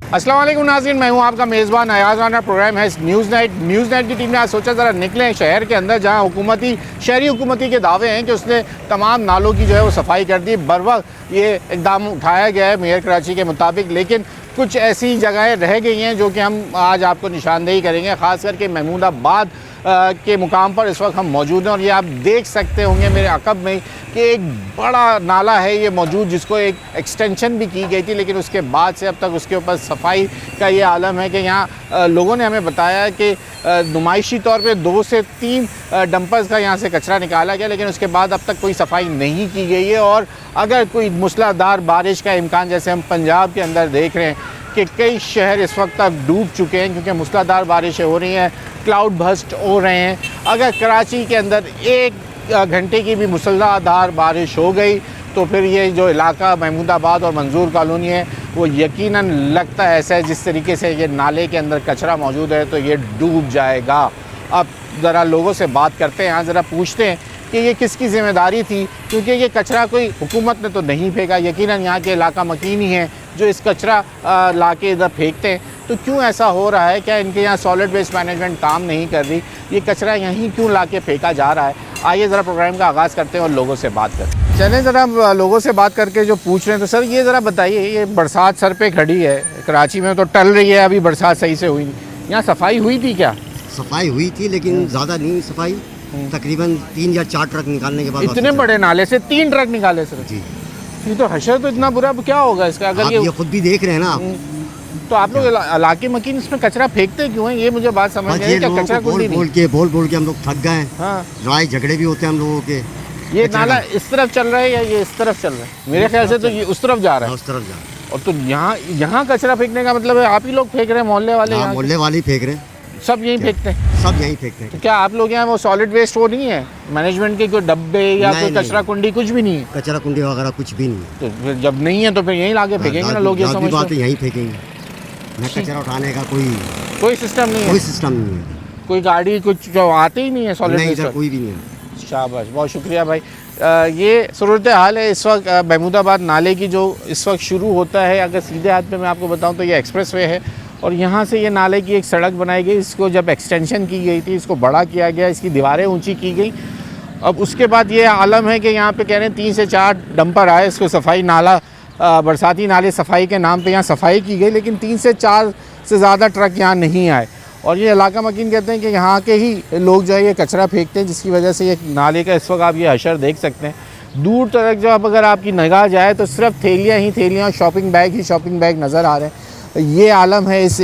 अस्सलाम वालेकुम नाज़रीन, मैं हूं आपका मेज़बान अयाज़ राना। प्रोग्राम है न्यूज़ नाइट की टीम ने आज सोचा ज़रा निकलें शहर के अंदर, जहां शहरी हुकूमती के दावे हैं कि उसने तमाम नालों की जो है वो सफाई कर दी। बर वक्त ये इक़दाम उठाया गया है मेयर कराची के मुताबिक, लेकिन कुछ ऐसी जगहें रह गई हैं जो कि हम आज आपको निशानदेही करेंगे। ख़ास करके महमूदाबाद के मुकाम पर इस वक्त हम मौजूद हैं और ये आप देख सकते होंगे मेरे अक़ब में कि एक बड़ा नाला है ये मौजूद, जिसको एक एक्सटेंशन भी की गई थी, लेकिन उसके बाद से अब तक उसके ऊपर सफाई का ये आलम है कि यहाँ लोगों ने हमें बताया कि नुमाइशी तौर पे 2 से 3 डंपर्स का यहाँ से कचरा निकाला गया, लेकिन उसके बाद अब तक कोई सफाई नहीं की गई है। और अगर कोई मूसलाधार बारिश का इम्कान, जैसे हम पंजाब के अंदर देख रहे हैं कि कई शहर इस वक्त तक डूब चुके हैं क्योंकि मूसलाधार बारिशें हो रही हैं, क्लाउड बस्ट हो रहे हैं। अगर कराची के अंदर 1 घंटे की भी मूसलाधार बारिश हो गई तो फिर ये जो इलाका महमूदाबाद और मंजूर कॉलोनी है वो यकीनन लगता है ऐसा है जिस तरीके से ये नाले के अंदर कचरा मौजूद है तो ये डूब जाएगा। अब ज़रा लोगों से बात करते हैं, यहाँ ज़रा पूछते हैं कि ये किसकी ज़िम्मेदारी थी, क्योंकि ये कचरा कोई हुकूमत ने तो नहीं फेंका, यकीनन यहाँ के इलाका मकीनी हैं जो इस कचरा ला के इधर फेंकते हैं। तो क्यों ऐसा हो रहा है? क्या इनके यहाँ सॉलिड वेस्ट मैनेजमेंट काम नहीं कर रही? ये कचरा यहीं क्यों ला के फेंका जा रहा है? आइए ज़रा प्रोग्राम का आगाज़ करते हैं और लोगों से बात करते हैं। चलें ज़रा लोगों से बात करके जो पूछ रहे हैं, तो सर ये ज़रा बताइए, ये बरसात सर पे खड़ी है, कराची में तो टल रही है, अभी बरसात सही से हुई नहीं, यहाँ सफाई हुई थी क्या? सफाई हुई थी लेकिन ज़्यादा नहीं सफाई, तकरीबन 3 या 4 ट्रक निकालने के बाद। इतने बड़े नाले से 3 ट्रक निकाले सर? जी। ये तो हशर तो इतना बुरा, क्या होगा इसका? अगर ये खुद भी देख रहे हैं ना आप। तो आप लोग इलाके मकीन इसमें कचरा फेंकते क्यों हैं? ये मुझे बात समझ नहीं आई। क्या कचरा बोल बोल के हम लोग थक गए हैं। हाँ, लड़ाई झगड़े भी होते हैं हम लोगों के। ये नाला इस तरफ चल रहा है या ये इस तरफ चल रहा है? मेरे ख्याल से तो ये उस तरफ जा रहा है। उस तरफ जा रहा है। और तो यहाँ कचरा फेंकने का मतलब है आप ही लोग फेंक रहे हैं? मोहल्ले वाले? मोहल्ले वाले ही फेंक रहे हैं, सब यहीं फेंकते हैं? सब यहीं फेंकते हैं। तो क्या आप लोग यहाँ वो सॉलिड वेस्ट वो नहीं है मैनेजमेंट के, कोई डब्बे या कोई कचरा कुंडी कुछ भी नहीं है? कचरा कुंडी वगैरह कुछ भी नहीं है। तो फिर जब नहीं है तो फिर यहीं लाके फेंकेंगे ना लोग, ये समझ बात है, यहीं फेंकेंगे ना। कचरा उठाने का कोई सिस्टम नहीं है? कोई सिस्टम नहीं है, कोई गाड़ी कुछ जो आते ही नहीं है सॉलिड वेस्ट? कोई भी नहीं है। शाबाश, बहुत शुक्रिया भाई। ये सूरत हाल है इस वक्त महमूदाबाद नाले की, जो इस वक्त शुरू होता है, अगर सीधे हाथ पे मैं आपको बताऊं तो ये एक्सप्रेस वे है और यहाँ से ये नाले की एक सड़क बनाई गई। इसको जब एक्सटेंशन की गई थी, इसको बड़ा किया गया, इसकी दीवारें ऊंची की गई। अब उसके बाद ये आलम है कि यहाँ पे कह रहे हैं 3 से 4 डंपर आए, इसको सफाई नाला बरसाती नाले सफाई के नाम पे यहाँ सफाई की गई, लेकिन 3 से 4 से ज़्यादा ट्रक यहाँ नहीं आए। और ये इलाका मकीन कहते हैं कि यहाँ के ही लोग जो है ये कचरा फेंकते हैं, जिसकी वजह से ये नाले का इस वक्त आप ये हशर देख सकते हैं। दूर तक जो अब अगर आपकी निगाह जाए तो सिर्फ थैलियाँ ही थैलियाँ, शॉपिंग बैग ही शॉपिंग बैग नज़र आ रहे हैं। ये आलम है इस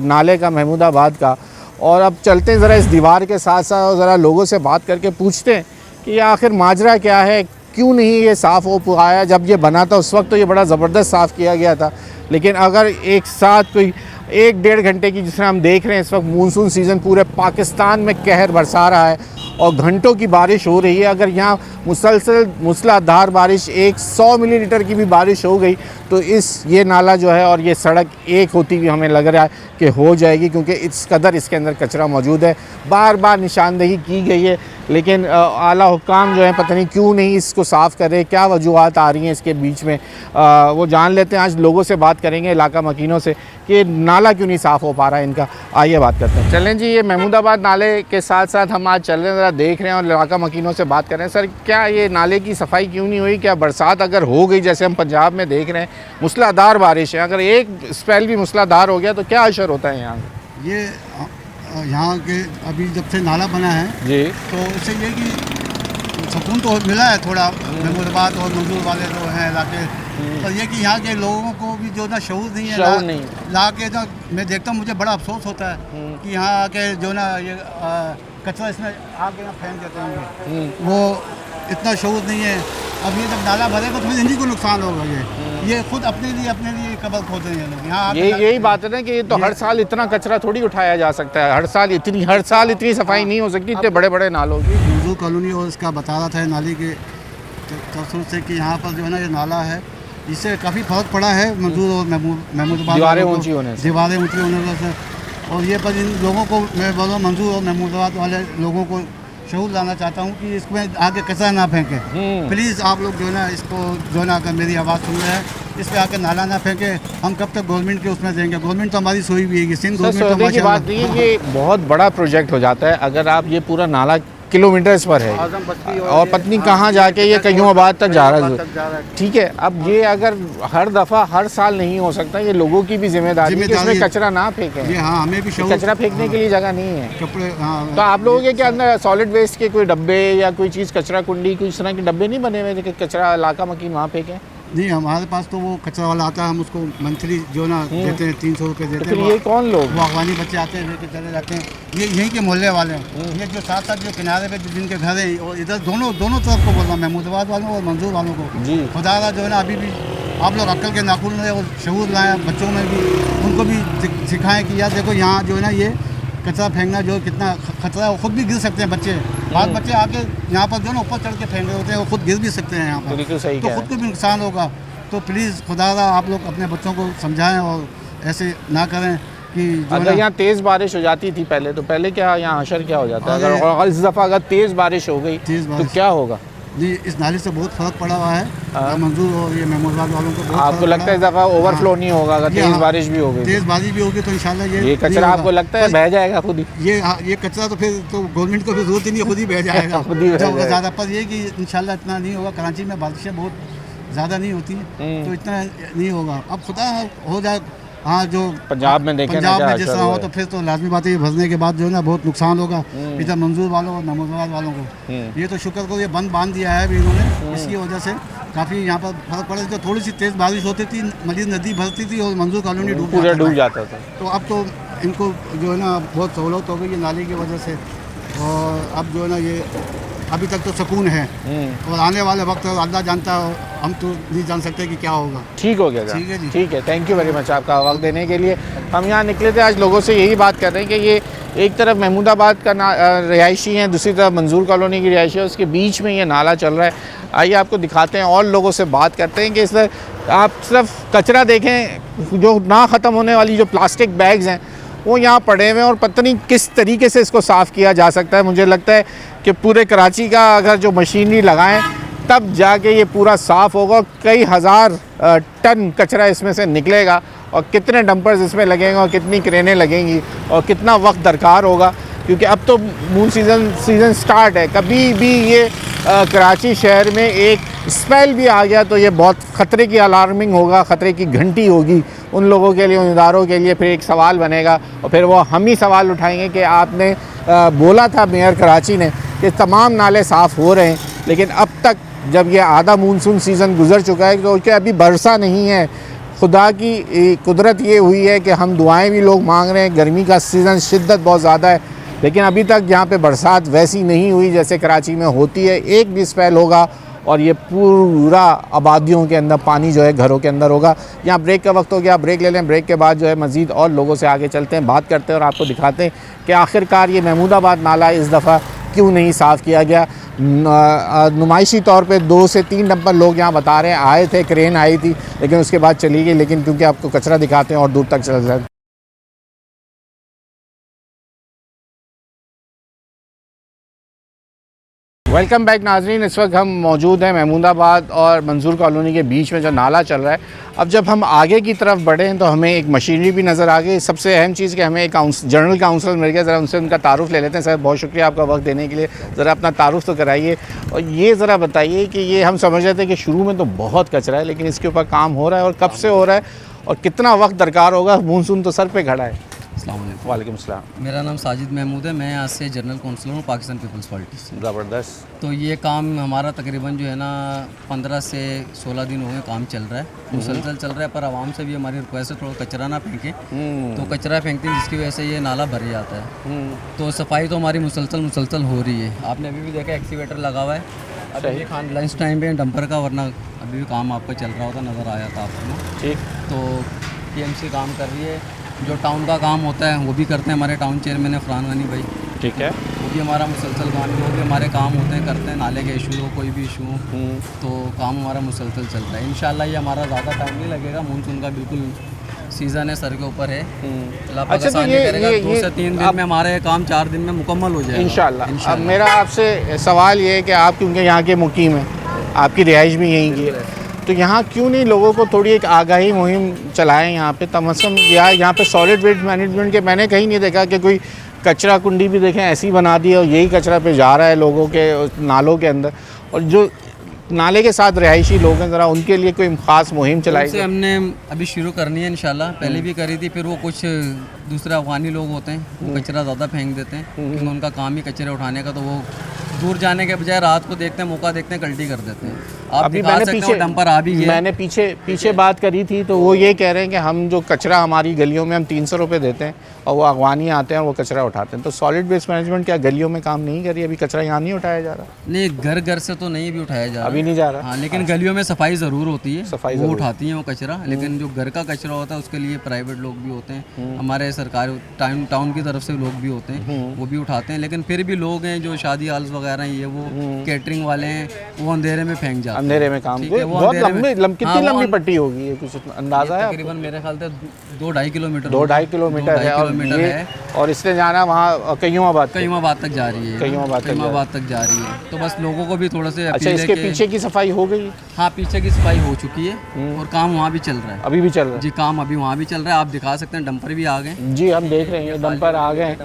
नाले का, महमूदाबाद का। और अब चलते हैं ज़रा इस दीवार के साथ साथ और ज़रा लोगों से बात करके पूछते हैं कि आखिर माजरा क्या है, क्यों नहीं ये साफ़ हो पाया? जब ये बना था उस वक्त तो ये बड़ा ज़बरदस्त साफ़ किया गया था, लेकिन अगर एक साथ कोई 1-1.5 घंटे की, जिस तरह हम देख रहे हैं इस वक्त मानसून सीज़न पूरे पाकिस्तान में कहर बरसा रहा है और घंटों की बारिश हो रही है, अगर यहाँ मुसलसल मूसलाधार बारिश 100 मिलीलीटर की भी बारिश हो गई तो ये नाला जो है और ये सड़क एक होती हुई हमें लग रहा है कि हो जाएगी, क्योंकि इस कदर इसके अंदर कचरा मौजूद है। बार बार निशानदेही की गई है, लेकिन आला हुक्काम जो है पता नहीं क्यों नहीं इसको साफ़ कर रहे, क्या वजूहत आ रही हैं इसके बीच में, वो जान लेते हैं। आज लोगों से बात करेंगे, इलाका मकीनों से, कि नाला क्यों नहीं साफ़ हो पा रहा है इनका। आइए बात करते हैं। चलें जी, ये महमूदाबाद नाले के साथ साथ हम आज चल रहे हैं, ज़रा देख रहे हैं और इलाका मकीनों से बात कर रहे हैं। सर, क्या ये नाले की सफाई क्यों नहीं हुई? क्या बरसात अगर हो गई, जैसे हम पंजाब में देख रहे हैं मूसलाधार बारिश है, अगर एक स्पेल भी मूसलाधार हो गया तो क्या असर होता है यहाँ? ये यहाँ के अभी जब से नाला बना है जी, तो इससे ये कि सुकून तो मिला है थोड़ा, महमूदाबाद और मंजूर वाले जो हैं इलाके, पर ये कि यहाँ के लोगों को भी जो ना शऊर नहीं है, ला के जो मैं देखता हूँ मुझे बड़ा अफसोस होता है कि यहाँ आके जो ना ये कचरा इसमें आके यहाँ फेंक देते हैं, वो इतना शऊर नहीं है। अब ये जब नाला भरेगा तो फिर इन्हीं को नुकसान होगा। ये खुद अपने लिए कब्र खोद रहे हैं लोग यहाँ। यही बात है ना कि ये तो हर साल इतना कचरा थोड़ी उठाया जा सकता है, हर साल इतनी सफाई नहीं हो सकती इतने बड़े बड़े नालों की। मंजूर कॉलोनी और इसका बता रहा था नाली के तसर से कि यहाँ पर जो है ना ये नाला है, इससे काफ़ी फ़र्क पड़ा है मंजूर और महमूदाबाद, दीवारें ऊँची होने से और ये पर इन लोगों को मैं बोल रहा हूँ, मंजूर और महमूदाबाद वाले लोगों को शऊर लाना चाहता हूँ कि इसमें आगे कचरा ना फेंकें। प्लीज़ आप लोग जो है ना इसको जो है ना अगर मेरी आवाज़ सुन रहे हैं इस पे आके नाला ना फेंके। हम कब तक गवर्नमेंट के उसमें देंगे? गवर्नमेंट तो हमारी सोई भी है, सिंध सर गवर्नमेंट तो सोचने की बात माशाल्लाह। नहीं है, ये बहुत बड़ा प्रोजेक्ट हो जाता है अगर आप ये पूरा नाला किलोमीटर्स पर है आजम बस्ती और पत्नी कहाँ जाके ये कईयों आबाद तक जा रहा है। ठीक है, अब ये अगर हर दफ़ा हर साल नहीं हो सकता, ये लोगों की भी जिम्मेदारी है कि इसमें कचरा ना फेंकें। ये हाँ, हमें भी शऊर, कचरा फेंकने के लिए जगह नहीं है। कपड़े हाँ, तो आप लोगों के क्या अंदर सॉलिड वेस्ट के कोई डब्बे या कोई चीज़, कचरा कुंडी, कोई इस तरह के डब्बे नहीं बने हुए कि कचरा इलाका मकीन वहाँ फेंकें? नहीं, हमारे पास तो वो कचरा वाला आता है, हम उसको मंथली जो ना देते हैं, 300 रुपये तो देते फिर हैं। ये कौन लोग? वो अगवानी बच्चे आते हैं, लेके चले जाते हैं। ये यहीं के मोहल्ले वाले हैं। ये जो साथ साथ जो किनारे पे जिनके घर है, और इधर दोनों तरफ को बोल रहा हूँ, महमूदाबाद वालों को और मंजूर वालों को। जी। खुदा जो है ना, अभी भी आप लोग अक्ल के नाखून में और शऊर लाएँ बच्चों में भी, उनको भी सिखाएं कि यार देखो यहाँ जो है ना ये कचरा फेंकना जो कितना खतरा है, वो खुद भी गिर सकते हैं बच्चे। बाद बच्चे आके यहाँ पर जो ना ऊपर चढ़ के फेंक रहे होते हैं, वो खुद गिर भी सकते हैं यहाँ पर, बिल्कुल सही तो कह खुद को भी नुकसान होगा। तो प्लीज़ खुदारा आप लोग अपने बच्चों को समझाएं और ऐसे ना करें कि जो अगर यहाँ तेज़ बारिश हो जाती थी पहले, तो पहले क्या यहाँ हशर क्या हो जाता है? अरे- अगर इस दफ़ा अगर तेज़ बारिश हो गई तेज़ तो बारिश क्या होगा? जी, इस नाले से बहुत फ़र्क पड़ा हुआ है। हाँ। मंजूर और ये महमूदाबाद वालों को बहुत आपको फ़र्क लगता है इस पड़ा दफ़ा ओवरफ्लो नहीं होगा अगर ये तेज़ हाँ, बारिश भी हो गई? तेज़ बारिश भी होगी तो इंशाल्लाह ये ये नहीं कचरा होगा। आपको लगता है पर बह जाएगा खुद ही? ये कचरा तो फिर तो गवर्नमेंट को फिर जरूरत ही नहीं है, खुद ही बह जाएगा। खुद ही बह जब जाएगा। ज़्यादा पर ये कि इंशाल्लाह इतना नहीं होगा। कराची में बारिशें बहुत ज़्यादा नहीं होती हैं, तो इतना नहीं होगा। अब खुदा हो जाए। हाँ, जो पंजाब में देखें ना पंजाब क्या में जिस असर तरह हुआ हो है। तो फिर तो लाजमी बात है, ये भरने के बाद जो है ना बहुत नुकसान होगा इधर मंजूर वालों और महमूदाबाद वालों को। ये तो शुक्र करो ये बंद बांध दिया है अभी इन्होंने, इसकी वजह से काफ़ी यहाँ पर फर्क पड़ा। तो थोड़ी सी तेज़ बारिश होती थी, मजीद नदी भरती थी और मंजूर कॉलोनी पूरा डूब था। जाता था। तो अब तो इनको जो है ना बहुत सहूलत हो गई है नाले की वजह से, और अब जो है ना ये अभी तक तो सुकून है, और आने वाले वक्त अल्लाह जानता है, हम तो नहीं जान सकते कि क्या होगा। ठीक हो गया? ठीक है जी। ठीक है, थैंक यू वेरी मच आपका वक्त देने के लिए। हम यहाँ निकले थे, आज लोगों से यही बात कर रहे हैं कि ये एक तरफ महमूदाबाद का रिहायशी है, दूसरी तरफ मंजूर कॉलोनी की रिहायशी है, उसके बीच में ये नाला चल रहा है। आइए आपको दिखाते हैं और लोगों से बात करते हैं कि इस तरह आप सिर्फ कचरा देखें, जो ना ख़त्म होने वाली जो प्लास्टिक बैग्स हैं वो यहाँ पड़े हुए हैं, और पता नहीं किस तरीके से इसको साफ़ किया जा सकता है। मुझे लगता है कि पूरे कराची का अगर जो मशीनरी लगाएं तब जाके ये पूरा साफ़ होगा, और कई हज़ार टन कचरा इसमें से निकलेगा, और कितने डंपर्स इसमें लगेंगे और कितनी क्रेनें लगेंगी और कितना वक्त दरकार होगा, क्योंकि अब तो मून सीज़न स्टार्ट है। कभी भी ये कराची शहर में एक स्मेल भी आ गया तो ये बहुत ख़तरे की अलार्मिंग होगा, ख़तरे की घंटी होगी उन लोगों के लिए, उन इदारों के लिए। फिर एक सवाल बनेगा और फिर वो हम ही सवाल उठाएंगे कि आपने बोला था मेयर कराची ने कि तमाम नाले साफ़ हो रहे हैं, लेकिन अब तक जब ये आधा मानसून सीज़न गुजर चुका है तो क्या अभी बरसा नहीं है। खुदा की कुदरत ये हुई है कि हम दुआएं भी लोग मांग रहे हैं, गर्मी का सीज़न शिद्दत बहुत ज़्यादा है, लेकिन अभी तक यहाँ पे बरसात वैसी नहीं हुई जैसे कराची में होती है। एक भी स्पेल होगा और ये पूरा आबादियों के अंदर पानी जो है घरों के अंदर होगा। यहाँ ब्रेक का वक्त हो गया, ब्रेक ले लें, ब्रेक के बाद जो है मज़ीद और लोगों से आगे चलते हैं, बात करते हैं और आपको दिखाते हैं कि आखिरकार ये महमूदाबाद नाला इस दफ़ा क्यों नहीं साफ़ किया गया। नुमाइशी तौर पे 2 से 3 डंपर लोग यहाँ बता रहे हैं आए थे, क्रेन आई थी, लेकिन उसके बाद चली गई। लेकिन क्योंकि आपको कचरा दिखाते हैं और दूर तक चल जाए। वेलकम बैक नाजरीन, इस वक्त हम मौजूद हैं महमूदाबाद और मंजूर कॉलोनी के बीच में जो नाला चल रहा है। अब जब हम आगे की तरफ बढ़े हैं तो हमें एक मशीनरी भी नज़र आ गई। सबसे अहम चीज़ कि हमें एक जनरल काउंसिलर मिल गया, ज़रा उनसे उनका तारुफ ले लेते हैं। सर बहुत शुक्रिया आपका वक्त देने के लिए, ज़रा अपना तारुफ तो कराइए और ये ज़रा बताइए कि ये हम समझ रहे थे कि शुरू में तो बहुत कचरा है, लेकिन इसके ऊपर काम हो रहा है और कब से हो रहा है और कितना वक्त दरकार होगा? मानसून तो सर पे खड़ा है। वालेकुम सलाम। मेरा नाम साजिद महमूद है, मैं यहाँ से जनरल काउंसलर हूँ पाकिस्तान पीपल्स पार्टी से। ज़बरदस्त। तो ये काम हमारा तकरीबन जो है ना 15 से 16 दिन हो गए काम चल रहा है, मुसलसल चल रहा है। पर आवाम से भी हमारी रिक्वेस्ट है थोड़ा कचरा ना फेंकें, तो कचरा फेंकते हैं जिसकी वजह से ये नाला भर जाता है। तो सफाई तो हमारी मुसलसल हो रही है। आपने अभी भी देखा एक्सीवेटर लगा हुआ है, अभी भी खान लंच टाइम पे डंपर का, वरना अभी भी काम आपका चल रहा होता नज़र आया था आपको। ठीक। तो PMC काम कर रही है, जो टाउन का काम होता है वो भी करते हैं हमारे टाउन चेयरमैन है फरहान गनी भाई। ठीक है। वो भी हमारा मुसलसल काम है, वो भी हमारे काम होते हैं, करते हैं। नाले के इशू हो, कोई भी इशू हो, तो काम हमारा मुसलसल चल रहा है। इंशाल्लाह ये हमारा ज़्यादा टाइम नहीं लगेगा, मानसून का बिल्कुल सीज़न है, सर के ऊपर है। अच्छा, तो ये 2 से 3 दिन में हमारे काम 4 दिन में मुकम्मल हो जाएगा इंशाल्लाह। अब मेरा आपसे सवाल ये है कि आप क्योंकि यहाँ के मुकीम हैं, आपकी रिहाइश भी यहीं की है, तो यहाँ क्यों नहीं लोगों को थोड़ी एक आगाही मुहिम चलाएं यहाँ पे, कम से कम यहाँ पे सॉलिड वेस्ट मैनेजमेंट के मैंने कहीं नहीं देखा कि कोई कचरा कुंडी भी देखें ऐसी बना दी है और यही कचरा पे जा रहा है लोगों के नालों के अंदर। और जो नाले के साथ रहायशी लोग हैं ज़रा उनके लिए कोई ख़ास मुहिम चलाई से हमने अभी शुरू करनी है इंशाल्लाह। पहले भी करी थी, फिर वो कुछ दूसरे अफगानी लोग होते हैं वो कचरा ज़्यादा फेंक देते हैं क्योंकि उनका काम ही कचरे उठाने का, तो वो दूर जाने के बजाय रात को देखते हैं, मौका देखते हैं, गलती कर देते हैं। आप अभी दिखा मैंने सकते हो पीछे डंपर आ भी गया। मैंने पीछे बात करी थी तो वो ये कह रहे हैं कि हम जो कचरा हमारी गलियों में हम 300 रुपये देते हैं और वो अगवानी आते हैं और वो कचरा उठाते हैं। तो सॉलिड वेस्ट मैनेजमेंट क्या गलियों में काम नहीं कर रही? अभी कचरा यहाँ नहीं उठाया जा रहा? नहीं, घर घर से तो नहीं भी उठाया जा रहा, अभी नहीं जा रहा। हाँ, लेकिन गलियों में सफाई ज़रूर होती है, सफाई वो उठाती हैं वो कचरा। लेकिन जो घर का कचरा होता है उसके लिए प्राइवेट लोग भी होते हैं, हमारे सरकारी टाउन की तरफ से लोग भी होते हैं, वो भी उठाते हैं। लेकिन फिर भी लोग हैं जो शादी हॉल्स वगैरह ये वो कैटरिंग वाले हैं, वो अंधेरे में फेंक जाते हैं। अंधेरे में काम बहुत कितनी लंबी पट्टी होगी ये, कुछ अंदाजा है? तकरीबन मेरे ख्याल से 2-2.5 किलोमीटर 2-2.5 किलोमीटर है और इसने जाना वहाँ कईमाबाद तक जा रही है, कईमाबाद तक जा रही है। तो बस लोगों को भी थोड़ा से अच्छा, इसके पीछे की सफाई हो गई? हाँ, पीछे की सफाई हो चुकी है और काम वहाँ भी चल रहा है, अभी भी चल रहा है जी। काम अभी वहाँ भी चल रहा है, आप दिखा सकते हैं। डंपर भी आ गए जी, हम देख रहे हैं डंपर आ गए,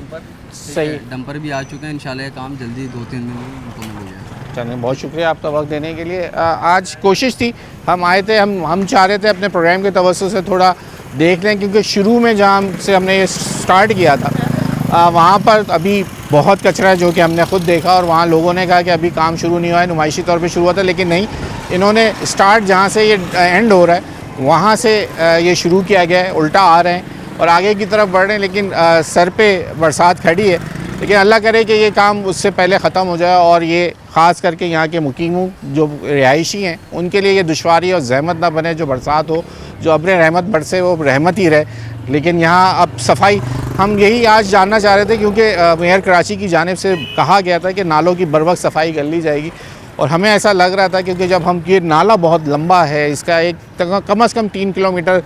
सही डंपर भी आ चुके हैं। इंशाल्लाह ये काम जल्दी 2-3 दिन में मुकम्मल हो जाएगा। चलिए, बहुत शुक्रिया आपका वक्त देने के लिए। आज कोशिश थी, हम आए थे, हम चाह रहे थे अपने प्रोग्राम के तवज्जो से थोड़ा देख लें, क्योंकि शुरू में जहाँ से हमने ये स्टार्ट किया था वहाँ पर अभी बहुत कचरा है जो कि हमने ख़ुद देखा और वहाँ लोगों ने कहा कि अभी काम शुरू नहीं हुआ है, नुमाइशी तौर पे शुरू हुआ था। लेकिन नहीं, इन्होंने स्टार्ट जहाँ से ये एंड हो रहा है वहाँ से ये शुरू किया गया है, उल्टा आ रहे हैं और आगे की तरफ बढ़ रहे हैं। लेकिन सर पे बरसात खड़ी है, लेकिन अल्लाह करे कि ये काम उससे पहले ख़त्म हो जाए और ये ख़ास करके यहाँ के मुकीमों जो रिहायशी हैं उनके लिए ये दुश्वारी और ज़हमत ना बने। जो बरसात हो, जो अब्र रहमत बरसे, वो रहमत ही रहे। लेकिन यहाँ अब सफाई हम यही आज जानना चाह रहे थे, क्योंकि मेयर कराची की जानिब से कहा गया था कि नालों की बर वक्त सफाई कर ली जाएगी और हमें ऐसा लग रहा था क्योंकि जब हम ये नाला बहुत लंबा है, इसका एक कम से कम 3 किलोमीटर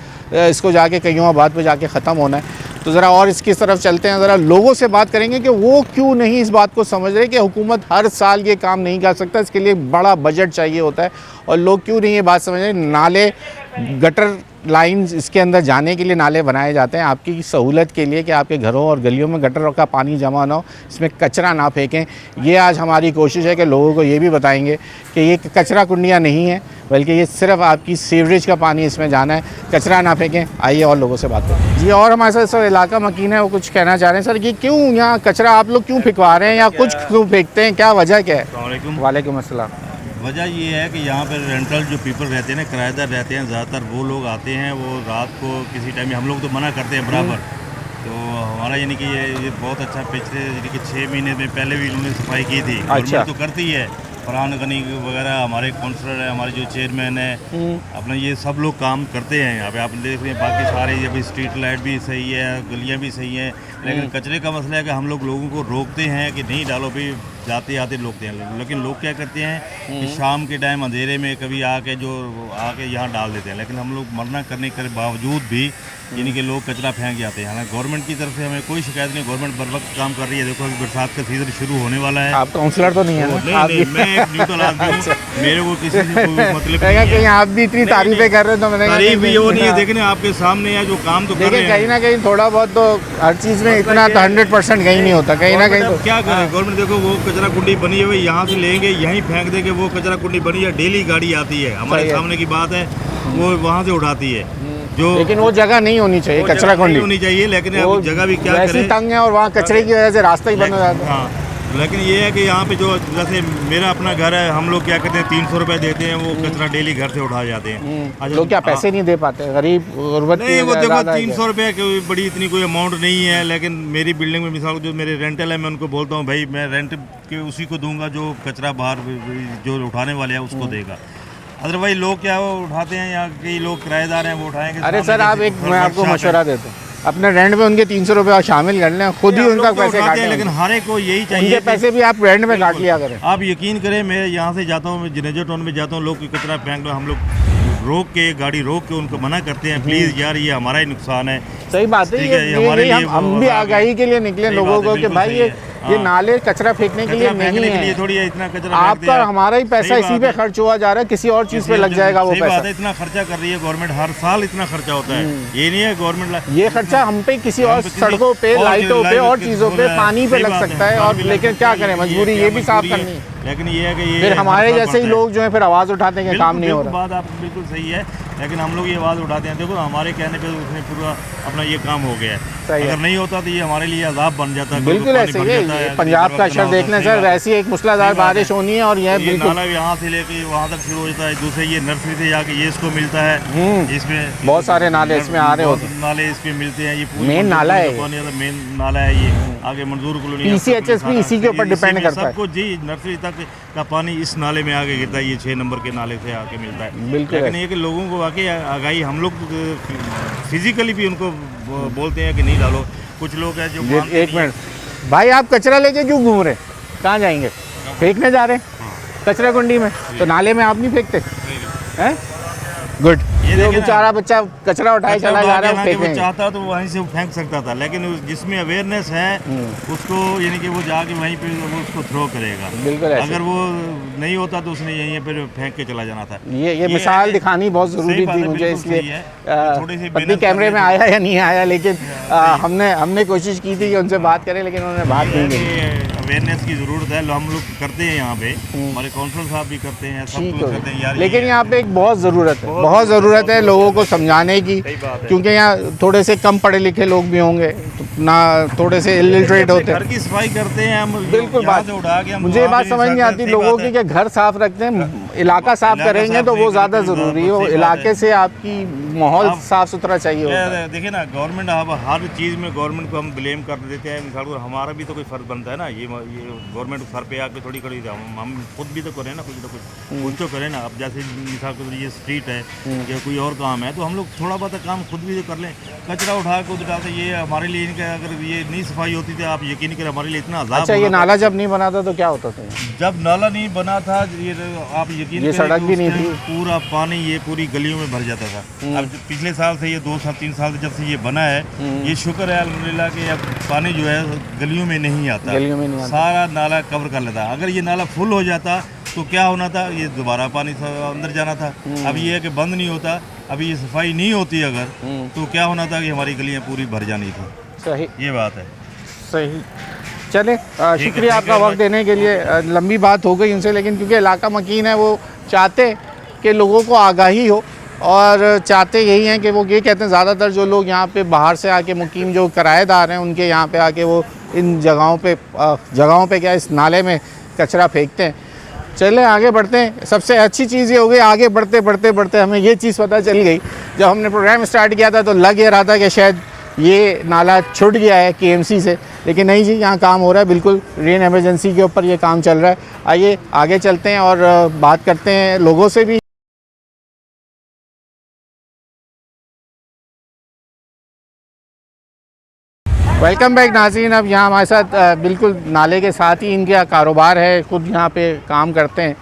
इसको जाके कईमाबाद पे जाके ख़त्म होना है। तो ज़रा और इसकी तरफ चलते हैं, ज़रा लोगों से बात करेंगे कि वो क्यों नहीं इस बात को समझ रहे कि हुकूमत हर साल ये काम नहीं कर सकता, इसके लिए बड़ा बजट चाहिए होता है और लोग क्यों नहीं ये बात समझ रहे। नाले, गटर लाइंस, इसके अंदर जाने के लिए नाले बनाए जाते हैं आपकी सहूलत के लिए कि आपके घरों और गलियों में गटर का पानी जमा ना हो, इसमें कचरा ना फेंकें। ये आज हमारी कोशिश है कि लोगों को ये भी बताएंगे कि ये कचरा कुंडियाँ नहीं है, बल्कि ये सिर्फ आपकी सीवरेज का पानी इसमें जाना है, कचरा ना फेंकें। आइए और लोगों से बात करें जी। और हमारे साथ सर इलाका मकीन है, वो कुछ कहना चाह रहे हैं। सर, ये क्यों यहाँ कचरा आप लोग क्यों फेंकवा रहे हैं या कुछ क्यों फेंकते हैं, क्या वजह क्या है? वालेकुम अस्सलाम। वजह ये है कि यहाँ पर रेंटल जो पीपल रहते हैं ना, किराएदार रहते हैं, ज़्यादातर वो लोग आते हैं, वो रात को किसी टाइम में, हम लोग तो मना करते हैं बराबर। तो हमारा यानी कि ये बहुत अच्छा, पिछले यानी कि 6 महीने में पहले भी इन्होंने सफाई की थी। अच्छा, तो करती है, फरहान गनी वगैरह हमारे काउंसलर है, हमारे जो चेयरमैन है, अपना ये सब लोग काम करते हैं यहाँ पे। आप देख रहे हैं बाकी सारे ये भी स्ट्रीट लाइट भी सही है, गलियाँ भी सही हैं, लेकिन कचरे का मसला है कि हम लोगों को रोकते हैं कि नहीं डालो भाई, जाते आते रोकते हैं। लेकिन लोग क्या करते हैं कि शाम के टाइम अंधेरे में कभी आके यहाँ डाल देते हैं, लेकिन हम लोग मना करने के बावजूद भी यानी कि लोग कचरा फेंक जाते हैं। हालांकि गवर्नमेंट की तरफ से हमें कोई शिकायत नहीं, गवर्नमेंट बर वक्त काम कर रही है। देखो अभी बरसात का सीजन शुरू होने वाला है। आप काउंसलर तो नहीं है ना? नहीं, मैं एक न्यूट्रल आदमी हूँ, मेरे को किसी से कोई मतलब नहीं है। कहीं आप भी इतनी तारीफें कर रहे हैं तो मैंने तारीफ भी वो नहीं है, देखने आपके सामने है जो काम तो कर रहे हैं। कहीं ना कहीं थोड़ा बहुत तो हर चीज़ में इतना तो 100% कहीं नहीं होता, कहीं ना कहीं तो क्या करें। गवर्नमेंट देखो वो कचरा कुंडी बनी है, यहाँ से लेंगे यहीं फेंक देंगे, वो कचरा कुंडी बनी है, डेली गाड़ी आती है, हमारे सामने की बात है, वो वहाँ से उठाती है। जो लेकिन वो जगह नहीं होनी चाहिए, कचरा कुंडी होनी चाहिए, लेकिन अब जगह भी क्या ऐसी तंग है और वहाँ कचरे की वजह से रास्ता ही बंद हो जाता है। हाँ, लेकिन ये है कि यहाँ पे जो जैसे मेरा अपना घर है, हम लोग क्या करते हैं 300 रुपये देते हैं, वो कचरा डेली घर से उठा जाते हैं। लोग क्या पैसे नहीं दे पाते, गरीब गुरबत नहीं, वो देखो 300 रुपये कोई बड़ी इतनी कोई अमाउंट नहीं है। लेकिन मेरी बिल्डिंग में मिसाल जो मेरे रेंटल है, मैं उनको बोलता हूँ भाई मैं रेंट के उसी को दूंगा जो कचरा बाहर जो उठाने वाले हैं उसको देगा। अदरवाइज लोग क्या वो उठाते हैं, यहाँ कई लोग किराएदार हैं वो उठाएंगे। अरे सर, आप एक मैं आपको मशवरा देता हूँ, अपने रेंट में उनके 300 रुपये शामिल कर लें, खुद ही उनका पैसे काटें। लेकिन हर एक को यही चाहिए, उनके पैसे भी आप रेंट में काट लिया करें। आप यकीन करें, मैं यहाँ से जाता हूँ, जिनेजर टाउन में जाता हूँ, लोग कचरा फेंक लो, हम लोग रोक के गाड़ी रोक के उनको मना करते हैं, प्लीज़ यार ये हमारा ही नुकसान है। सही बात है, ये हम भी आगाही के लिए निकले लोगों को कि भाई ये नाले कचरा फेंकने के लिए कचरा फेंकने नहीं के लिए है। थोड़ी है, इतना कचरा फेंकते आपका हैं। हमारा ही पैसा सही इसी बात पे है। खर्च हुआ जा रहा है, किसी और चीज़ पे लग जाएगा वो सही बात पैसा। है, इतना खर्चा कर रही है गवर्नमेंट, हर साल इतना खर्चा होता है। ये नहीं है गवर्नमेंट ये खर्चा हम पे किसी और हम पे किसी सड़कों पे, और लाइटों पे और किसी चीज़ों पे, को पानी पे सही लग बात सकता है। पानी और पे लग लेकिन सकता क्या है, करें, मजबूरी ये भी साफ मजबूरी है। करनी है। लेकिन ये है कि ये फिर हमारे हर साल जैसे ही बढ़ता है। लोग जो है फिर आवाज़ उठाते हैं कि काम नहीं हो बिल्कुल, रहा। बात आप बिल्कुल सही है, लेकिन हम लोग ये आवाज़ उठाते हैं। देखो हमारे कहने पे उसने पूरा अपना ये काम हो गया सही है। है। अगर नहीं होता तो ये हमारे लिए अजाब बन जाता है। बिल्कुल ऐसे ही है। पंजाब का अक्षर देखने सर, वैसी एक मूसलाधार बारिश होनी है और यह ये बिल्कुल नाला यहाँ से लेके वहाँ तक शुरू हो जाता है। दूसरे ये नर्सरी से जाके ये इसको मिलता है, इसमें बहुत सारे नाले इसमें आ रहे होते हैं। नाले इसमें मिलते हैं। ये पूरी मेन नाला है मेन नाला है ये। आगे मंजूर कॉलोनी PCHS भी इसी के ऊपर डिपेंड करता है। सबको जी नर्सरी तक का पानी इस नाले में आगे गिरता है। ये 6 नंबर के नाले से आके मिलता है। बिल्कुल लेकिन ये कि लोगों को वाकई आगाही, हम लोग फिजिकली भी उनको बोलते हैं कि नहीं डालो। कुछ लोग हैं जो मानते एक नहीं हैं। मिनट भाई, आप कचरा लेके क्यों घूम रहे हैं? कहाँ जाएंगे? फेंकने जा रहे हैं कचरा कुंडी में, तो नाले में आप नहीं फेंकते हैं? गुड। ये जो देखिए ना, बेचारा बच्चा कचरा उठाए कचरा चला जा उठा रहा के है, ना कि वो वो फेंकेंगे। चाहता तो वहीं से फेंक सकता था, लेकिन जिसमें अवेयरनेस है उसको, यानी कि वो जाके वहीं पे वो उसको थ्रो करेगा। बिल्कुल ऐसे। अगर वो नहीं होता तो उसने यहीं पे फेंक के चला जाना था। ये मिसाल दिखानी बहुत ज़रूरी सही बात थी है, मुझे, बिल्कुल इसलिए सही है। थोड़ी सी पत्नी मेहनत कैमरे करनी में चाहिए। आया या नहीं आया, लेकिन हमने कोशिश की थी कि उनसे बात करें, लेकिन उन्होंने बात नहीं की। अवेयरनेस की ज़रूरत है, हम लोग करते हैं यहाँ पे, हमारे काउंसलर साहब भी करते हैं, सब ठीक लोग करते हैं यार। है, लेकिन यहाँ पे एक बहुत ज़रूरत है, बहुत ज़रूरत है लोगों को समझाने की, बात है। क्योंकि यहाँ थोड़े से कम पढ़े लिखे लोग भी होंगे, तो ना थोड़े से इलिटरेट होते घर हैं। की सफाई करते हैं हम, बिल्कुल यहाँ बात, से उठा के हम मुझे ये वहाँ बात पे समझ नहीं निकालते आती हैं। लोगों सही की बात कि घर साफ रखते हैं, इलाका साफ इलाका करेंगे साफ तो नहीं वो ज़्यादा करते, ज़रूरी है। वो सही बात इलाके है। से आपकी माहौल आप- साफ सुथरा चाहिए होता है। देखिए ना, गवर्नमेंट अब हर चीज़ में गवर्नमेंट को हम ब्लेम कर देते हैं। मिसाल को हमारा भी तो कोई फर्ज बनता है ना। ये गवर्नमेंट सर पे आके थोड़ी खड़ी, हम खुद भी तो करें ना, कुछ तो करें ना। अब जैसे मिसाल को ये स्ट्रीट है या कोई और काम है, तो हम लोग थोड़ा बहुत काम खुद भी तो कर लें। कचरा उठा के उधर डालते, ये हमारे लिए इनका, अगर ये नहीं सफाई होती थी, आप यकीन करें हमारे लिए इतना अजाब अच्छा, ये होना था। नाला जब नहीं बना था तो क्या होता था? जब नाला नहीं बना था, ये आप यकीन ये करें सड़क कि भी उस नहीं टाइम थी। पूरा पानी ये पूरी गलियों में भर जाता था। अब पिछले साल से, ये 2 साल 3 साल से जब से ये बना है, ये शुक्र है अल्हम्दुलिल्लाह कि अब पानी जो है गलियों में नहीं आता, गलियों में नहीं आता। सारा नाला कवर कर लेता। अगर ये नाला फुल हो जाता तो क्या होना था, ये दोबारा पानी अंदर जाना था। अब ये है कि बंद नहीं होता, अभी ये सफाई नहीं होती अगर, तो क्या होना था कि हमारी गलियाँ पूरी भर जानी थी। सही, ये बात है। सही। चले, शुक्रिया thank आपका you वक्त देने के लिए। लंबी बात हो गई उनसे, लेकिन क्योंकि इलाका मकीन है, वो चाहते कि लोगों को आगाही हो, और चाहते यही हैं कि वो ये कहते हैं ज़्यादातर जो लोग यहाँ पे बाहर से आके मुकीम जो किराएदार हैं, उनके यहाँ पे आके वो इन जगहों पे क्या इस नाले में कचरा फेंकते हैं। चले आगे बढ़ते हैं। सबसे अच्छी चीज़ ये हो गई, आगे बढ़ते बढ़ते बढ़ते हमें ये चीज़ पता चल गई, जब हमने प्रोग्राम स्टार्ट किया था तो लग ये रहा था कि शायद ये नाला छूट गया है KMC से, लेकिन नहीं जी, यहाँ काम हो रहा है। बिल्कुल रेन इमरजेंसी के ऊपर ये काम चल रहा है। आइए आगे चलते हैं और बात करते हैं लोगों से भी। वेलकम बैक नाज़रीन। अब यहाँ हमारे साथ बिल्कुल नाले के साथ ही इनका कारोबार है, खुद यहाँ पे काम करते हैं।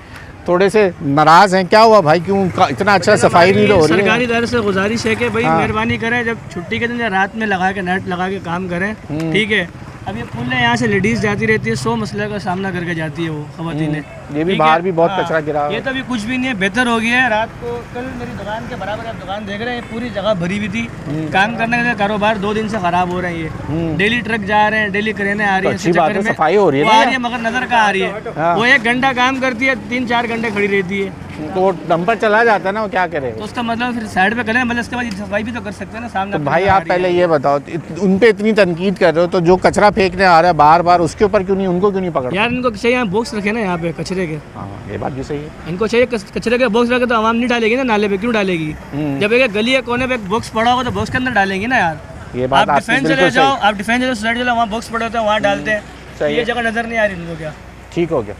थोड़े से नाराज़ हैं, क्या हुआ भाई, क्यों इतना अच्छा सफाई नहीं हो रही है? सरकारी इदारे से गुजारिश है कि भाई हाँ। मेहरबानी करें, जब छुट्टी के दिन या रात में लगा के नेट लगा के काम करें, ठीक है। अब ये पुल है, यहाँ से लेडीज़ जाती रहती है, 100 मसले का सामना करके जाती है वो खवातीनें। ये भी ठीक बाहर है? भी बहुत हाँ, कचरा गिरा हुआ ये है। तो अभी कुछ भी नहीं है, बेहतर हो गया है। रात को कल मेरी दुकान के बराबर आप दुकान देख रहे हैं, पूरी जगह भरी हुई थी। काम करने के लिए कारोबार 2 दिन से खराब हो रहे हैं। ये डेली ट्रक जा रहे हैं, डेली क्रेनें आ रही हैं, अच्छी इसी बात चक्कर है, में सफाई हो रही है वो ना आ रही यार। है, मगर नजर कहाँ आ रही है। हाँ। वो 1 घंटा काम करती है, 3-4 घंटे खड़ी रहती है, तो डंपर चला जाता है ना, वो क्या करे? तो उसका मतलब फिर साइड पे करें, मतलब इसके बाद सफाई भी तो कर सकते हैं ना सामने। तो अपनी भाई नजर आ आप रही है। पहले ये बताओ, उन पे इतनी तनकीद कर रहे हो, तो जो कचरा फेंकने आ रहा है बार बार, उसके ऊपर क्यों नहीं, उनको क्यों नहीं पकड़? यार इनको चाहिए यहाँ बॉक्स रखे ना यहाँ पे कचरे के, हाँ, ये बात भी सही है। इनको चाहिए कचरे के बॉक्स रखे, तो आवाम नहीं डालेगी ना नाले पे, क्यों डालेगी? जब एक गली है कोने पे एक बॉक्स पड़ा होगा तो बॉक्स के अंदर डालेंगे ना यार। ये बात आप आपकी डिफेंस बिल्कुल चले जाओ, सही। आप डिफेंस चले सोसाइटी चले, वहाँ बॉक्स पड़े होते हैं, वहाँ डालते हैं। सही ये है। जगह नजर नहीं आ रही इनको, क्या ठीक हो गया।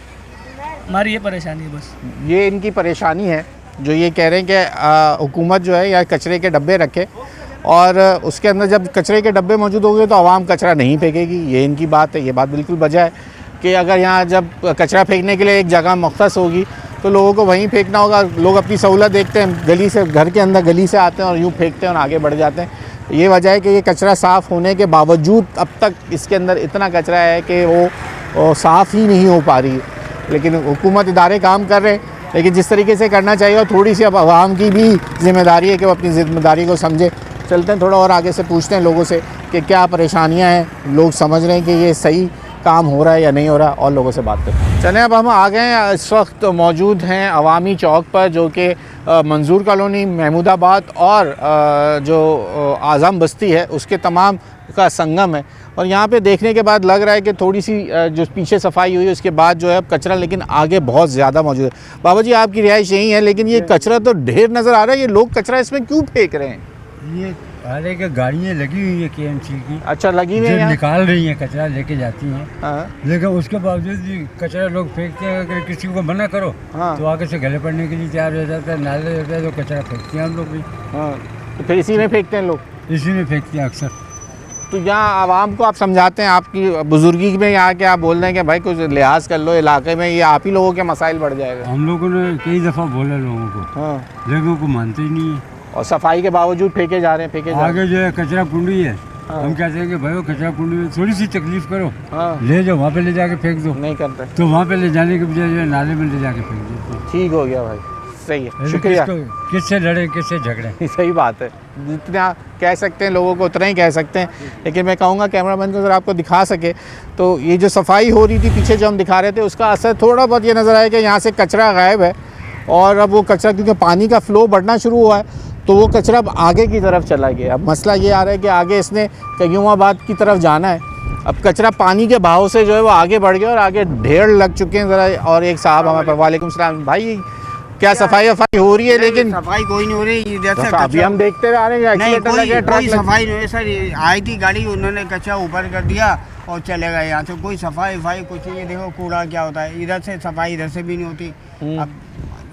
हमारी ये परेशानी है बस। ये इनकी परेशानी है, जो ये कह रहे हैं कि हुकूमत जो है या कचरे के डब्बे रखे, और उसके अंदर जब कचरे के डब्बे मौजूद होंगे तो आवाम कचरा नहीं फेंकेगी। ये इनकी बात है, ये बात बिल्कुल वजह है कि अगर यहाँ जब कचरा फेंकने के लिए एक जगह मख्सस होगी तो लोगों को वहीं फेंकना होगा। लोग अपनी सहूलत देखते हैं, गली से, घर के अंदर गली से आते हैं और यूँ फेंकते हैं और आगे बढ़ जाते हैं। ये वजह है कि ये कचरा साफ़ होने के बावजूद अब तक इसके अंदर इतना कचरा है कि वो और साफ़ ही नहीं हो पा रही है। लेकिन हुकूमत इदारे काम कर रहे हैं, लेकिन जिस तरीके से करना चाहिए, और थोड़ी सी अब आवाम की भी ज़िम्मेदारी है कि वो अपनी ज़िम्मेदारी को समझे। चलते हैं थोड़ा और आगे से, पूछते हैं लोगों से कि क्या परेशानियां हैं, लोग समझ रहे हैं कि ये सही काम हो रहा है या नहीं हो रहा, और लोगों से बात करते हैं। चलें, अब हम आ गए हैं, इस वक्त मौजूद हैं अवामी चौक पर, जो कि मंजूर कॉलोनी, महमूदाबाद और जो आज़म बस्ती है उसके तमाम का संगम है। और यहाँ पे देखने के बाद लग रहा है कि थोड़ी सी जो पीछे सफाई हुई है उसके बाद जो है अब कचरा लेकिन आगे बहुत ज़्यादा मौजूद है। बाबा जी, आपकी रिहाइश यही है, लेकिन ये कचरा तो ढेर नज़र आ रहा है, ये लोग कचरा इसमें क्यों फेंक रहे हैं? ये पहले के गाड़ियाँ लगी हुई हैं KMC की, अच्छा, लगी हुई जो है, निकाल रही हैं कचरा लेके जाती हैं। हाँ, लेकिन उसके बावजूद भी कचरा लोग फेंकते हैं। अगर किसी को मना करो हाँ। तो आगे से गले पड़ने के लिए तैयार हो जाता है। नाले रहता है तो कचरा फेंकते हैं हम लोग भी, हाँ, तो फिर इसी में फेंकते हैं लोग। इसी में फेंकते हैं अक्सर। तो यहाँ आवाम को आप समझाते हैं, आपकी बुजुर्गी में यहाँ के आप बोल रहे हैं कि भाई कुछ लिहाज कर लो इलाके में, ये आप ही लोगों के मसाइल बढ़ जाएगा। हम लोगों ने कई दफ़ा बोला लोगों को, हाँ, लोगों को मानते ही नहीं है। और सफाई के बावजूद फेंके जा रहे हैं, फेंके जा रहे आगे जो है कचरा कुंडी है, हाँ। हम कहते हैं कि भाई वो कचरा कुंडी में थोड़ी सी तकलीफ करो, हैं। हाँ, ले जाओ वहाँ पे ले जाके फेंक दो। नहीं करते, तो वहाँ पे ले जाने के बजाय जो है नाले में ले जाके फेंक देते हैं। ठीक हो गया भाई, सही है, अरे शुक्रिया। किससे लड़े, किससे झगड़े। सही बात है, जितना कह सकते हैं लोगों को उतना ही कह सकते हैं। लेकिन मैं कहूँगा कैमरामैन को अगर आपको दिखा सके तो ये जो सफाई हो रही थी पीछे जो हम दिखा रहे थे, उसका असर थोड़ा बहुत ये नज़र आया कि यहाँ से कचरा गायब है, और अब वो कचरा क्योंकि पानी का फ़्लो बढ़ना शुरू हुआ है तो वो कचरा अब आगे की तरफ चला गया। अब मसला ये आ रहा है कि आगे इसने कयूमाबाद की तरफ जाना है, अब कचरा पानी के बहाव से जो है वो आगे बढ़ गया और आगे ढेर लग चुके हैं ज़रा। और एक साहब हमारे पर, वालेकुम सलाम भाई, क्या सफाई वफाई हो रही है? लेकिन सफाई कोई नहीं हो रही इधर से। अभी हम देखते आ रहे हैं नहीं, एक्सीडेंट लगे, कोई ट्रक सफाई नहीं है सर। आई थी गाड़ी, उन्होंने कचरा ऊपर कर दिया और चले गए यहाँ से। कोई सफाई वफाई कुछ नहीं है। देखो कूड़ा क्या होता है, इधर से सफाई इधर से भी नहीं होती। अब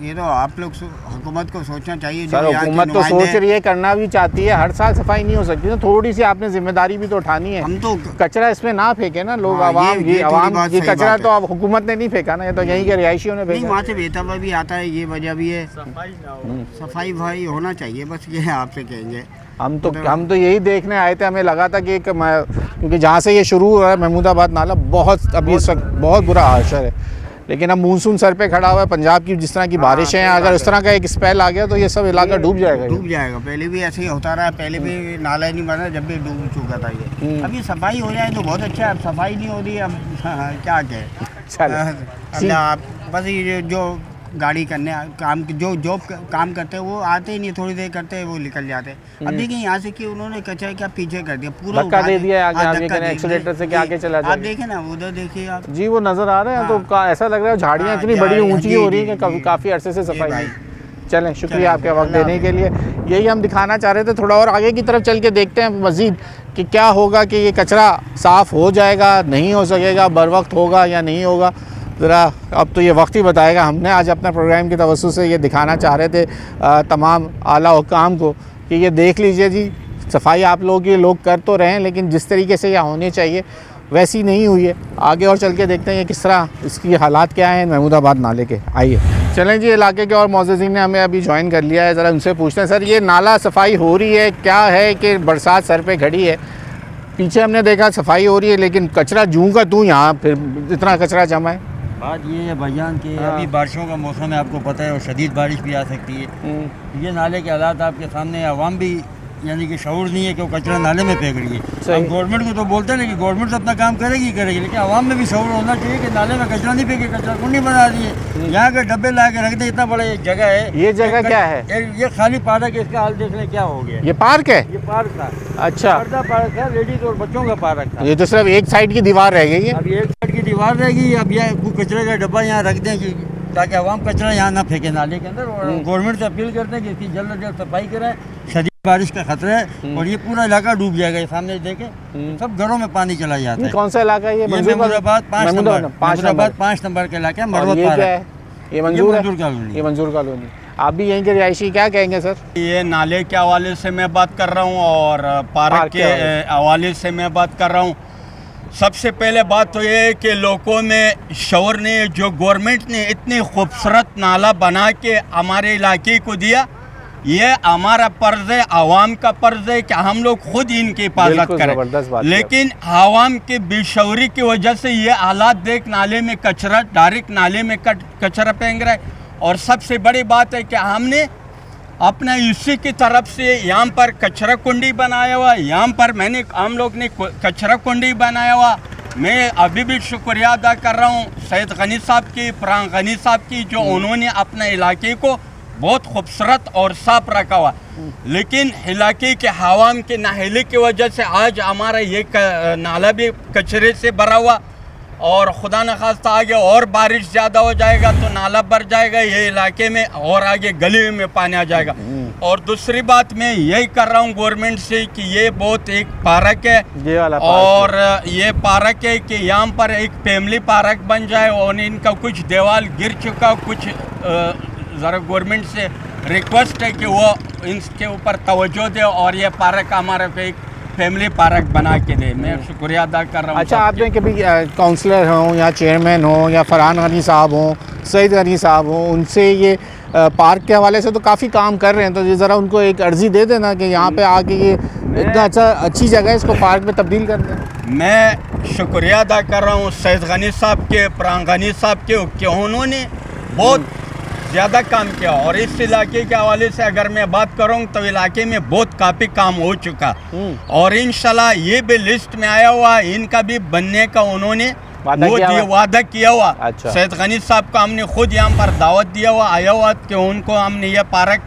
ये तो आप लोग हुकूमत को सोचना चाहिए। सर, हुकूमत तो सोच रही है, करना भी चाहती है, हर साल सफाई नहीं हो सकती, तो थोड़ी सी आपने जिम्मेदारी भी तो उठानी है। हम तो कचरा इसमें ना फेंके ना लोग, हाँ, आवाम, ये आवाम बात ये सही कचरा बात तो अब हुकूमत ने नहीं फेंका ना, ये तो यहीं के रिहायशियों ने नहीं, फेंका। वहाँ से बेहतर भी आता है, ये वजह भी है। सफाई भाई होना चाहिए, बस ये आपसे कहेंगे। हम तो यही देखने आए थे, हमें लगा था कि क्योंकि जहाँ से ये शुरू हुआ है महमूदाबाद नाला, बहुत अभी इस वक्त बहुत बुरा हाशर है। लेकिन अब मानसून सर पे खड़ा हुआ है, पंजाब की जिस तरह की बारिशें हैं, अगर उस तरह का एक स्पेल आ गया तो ये सब इलाका डूब जाएगा। डूब जाएगा। पहले भी ऐसे ही होता रहा, पहले भी नाला ही नहीं बना जब भी डूब चुका था ये। अभी सफाई हो जाए तो बहुत अच्छा है। अब सफाई नहीं हो रही है, अब क्या कहें। चलो, आप बस ये जो गाड़ी करने काम जो जॉब काम करते हैं वो आते ही नहीं, थोड़ी देर करते हैं वो निकल जाते हैं। अब देखिए यहाँ से कि उन्होंने कचरा क्या पीछे कर दिया, पूरा धक्का दे दिया आगे, हाँ, आगे धक्का दे एक्सीलेटर से दिया। आगे चला आप जाएगा। देखें ना, उधर देखिए आप जी, वो नज़र आ रहे हैं। हाँ। तो ऐसा लग रहा है झाड़ियाँ हाँ, इतनी बड़ी झाड़ियाँ, ऊंची जी, हो रही है जी, कि काफ़ी अरसे से सफाई भाई। नहीं। चलें, शुक्रिया आपके वक्त देने के लिए। यही हम दिखाना चाह रहे थे, थोड़ा और आगे की तरफ चल के देखते हैं मज़ीद कि क्या होगा, कि ये कचरा साफ़ हो जाएगा, नहीं हो सकेगा, बर वक्त होगा या नहीं होगा। ज़रा अब तो ये वक्त ही बताएगा। हमने आज अपने प्रोग्राम की तवज्जो से ये दिखाना चाह रहे थे तमाम आला हुकाम को कि ये देख लीजिए जी, सफाई आप लोग ये लोग कर तो रहे हैं, लेकिन जिस तरीके से यह होनी चाहिए वैसी नहीं हुई है। आगे और चल के देखते हैं ये किस तरह, इसकी हालात क्या हैं महमूदाबाद नाले के। आइए चलें जी, इलाके के और मौजूदीन ने हमें अभी ज्वाइन कर लिया है, ज़रा उनसे पूछते हैं। सर, ये नाला सफाई हो रही है, क्या है कि बरसात सर पे खड़ी है, पीछे हमने देखा सफाई हो रही है लेकिन कचरा जूं का तू यहाँ फिर इतना कचरा जमा है। बात ये है भाईजान कि हाँ। अभी बारिशों का मौसम है, आपको पता है, और शदीद बारिश भी आ सकती है। ये नाले के हालात आपके सामने, आवाम भी यानी कि शऊर नहीं है कि वो कचरा नाले में फेंक रही है। हम गवर्नमेंट को तो बोलते हैं ना कि गवर्नमेंट तो अपना काम करेगी, लेकिन आवाम में भी शऊर होना चाहिए कि नाले में कचरा नहीं फेंके, कचरा कुंडी बना दी है। यहाँ के डब्बे ला के रख दे, इतना बड़ा एक जगह है। ये जगह क्या है? ये खाली पार्क है, इसका हाल देख लें क्या हो गया। ये पार्क है? ये पार्क था, अच्छा, पर्दा पार्क है, लेडीज और बच्चों का पार्क था। ये तो सिर्फ एक साइड की दीवार रह गई है। अब एक साइड की दीवार रहेगी, अब ये कचरे का डब्बा यहाँ रख दें कि ताकि आवाम कचरा यहाँ ना फेंके नाले के अंदर। और गवर्नमेंट से अपील करते हैं कि इसकी जल्द से जल्द सफाई कराएं, शदीद बारिश का खतरा है और ये पूरा इलाका डूब जाएगा। ये सामने देखे सब घरों में पानी चला जाता है। कौन सा इलाका है ये? महमूदाबाद 5 नंबर, महमूदाबाद 5 नंबर का इलाका है, मरवत पार्क है। ये मंजूर कॉलोनी, ये मंजूर कॉलोनी। आप भी यहीं के रिहायशी, क्या कहेंगे सर? ये नाले के हवाले से मैं बात कर रहा हूँ और पार्क के हवाले से मैं बात कर रहा हूँ। सबसे पहले बात तो ये है कि लोगों में शौर ने, जो गवर्नमेंट ने इतनी खूबसूरत नाला बना के हमारे इलाके को दिया, ये हमारा फर्ज है, आवाम का फर्ज है कि हम लोग खुद इनकी हिफाजत करें। लेकिन आवाम की बेशऊरी की वजह से ये हालात देख, नाले में कचरा डायरेक्ट नाले में कचरा फेंक रहा है। और सबसे बड़ी बात है कि हमने अपना इसी की तरफ से यहाँ पर कचरा कुंडी बनाया हुआ, यहाँ पर हम लोग ने कचरा कुंडी बनाया हुआ। मैं अभी भी शुक्रिया अदा कर रहा हूँ सैयद गनी साहब की, फरहान गनी साहब की, जो उन्होंने अपने इलाके को बहुत खूबसूरत और साफ रखा हुआ। लेकिन इलाके के हवाम के नाहली की वजह से आज हमारा ये नाला भी कचरे से भरा हुआ, और खुदा न खास्ता आगे और बारिश ज़्यादा हो जाएगा तो नाला भर जाएगा ये इलाके में, और आगे गली में पानी आ जाएगा। और दूसरी बात मैं यही कर रहा हूँ गवर्नमेंट से कि ये बहुत एक पार्क है, ये वाला और ये पार्क है कि यहाँ पर एक फैमिली पार्क बन जाए। और इनका कुछ दीवार गिर चुका, कुछ ज़रा गवर्नमेंट से रिक्वेस्ट है कि वो इसके ऊपर तवज्जो दे और ये पार्क हमारे को एक फैमिली पार्क बना के दे। मैं शुक्रिया अदा कर रहा हूँ। अच्छा, आपने कभी काउंसलर हों या चेयरमैन हों या फरहान गनी साहब हों, सईद गनी साहब हों, उनसे ये पार्क के हवाले से तो काफ़ी काम कर रहे हैं, तो ये ज़रा उनको एक अर्जी दे देना कि यहाँ पे आके ये इतना अच्छी जगह है, इसको पार्क में तब्दील कर दें। मैं शुक्रिया अदा कर रहा हूँ सैयद गनी साहब के, फरहान गनी साहब के, कि उन्होंने बहुत ज़्यादा काम किया। और इस इलाके के हवाले से अगर मैं बात करूँ तो इलाके में बहुत काफ़ी काम हो चुका, और इंशाल्लाह ये भी लिस्ट में आया हुआ, इनका भी बनने का उन्होंने वादा किया हुआ। अच्छा। सैयद गनी साहब को हमने खुद यहाँ पर दावत दिया हुआ, आया हुआ कि उनको हमने ये पार्क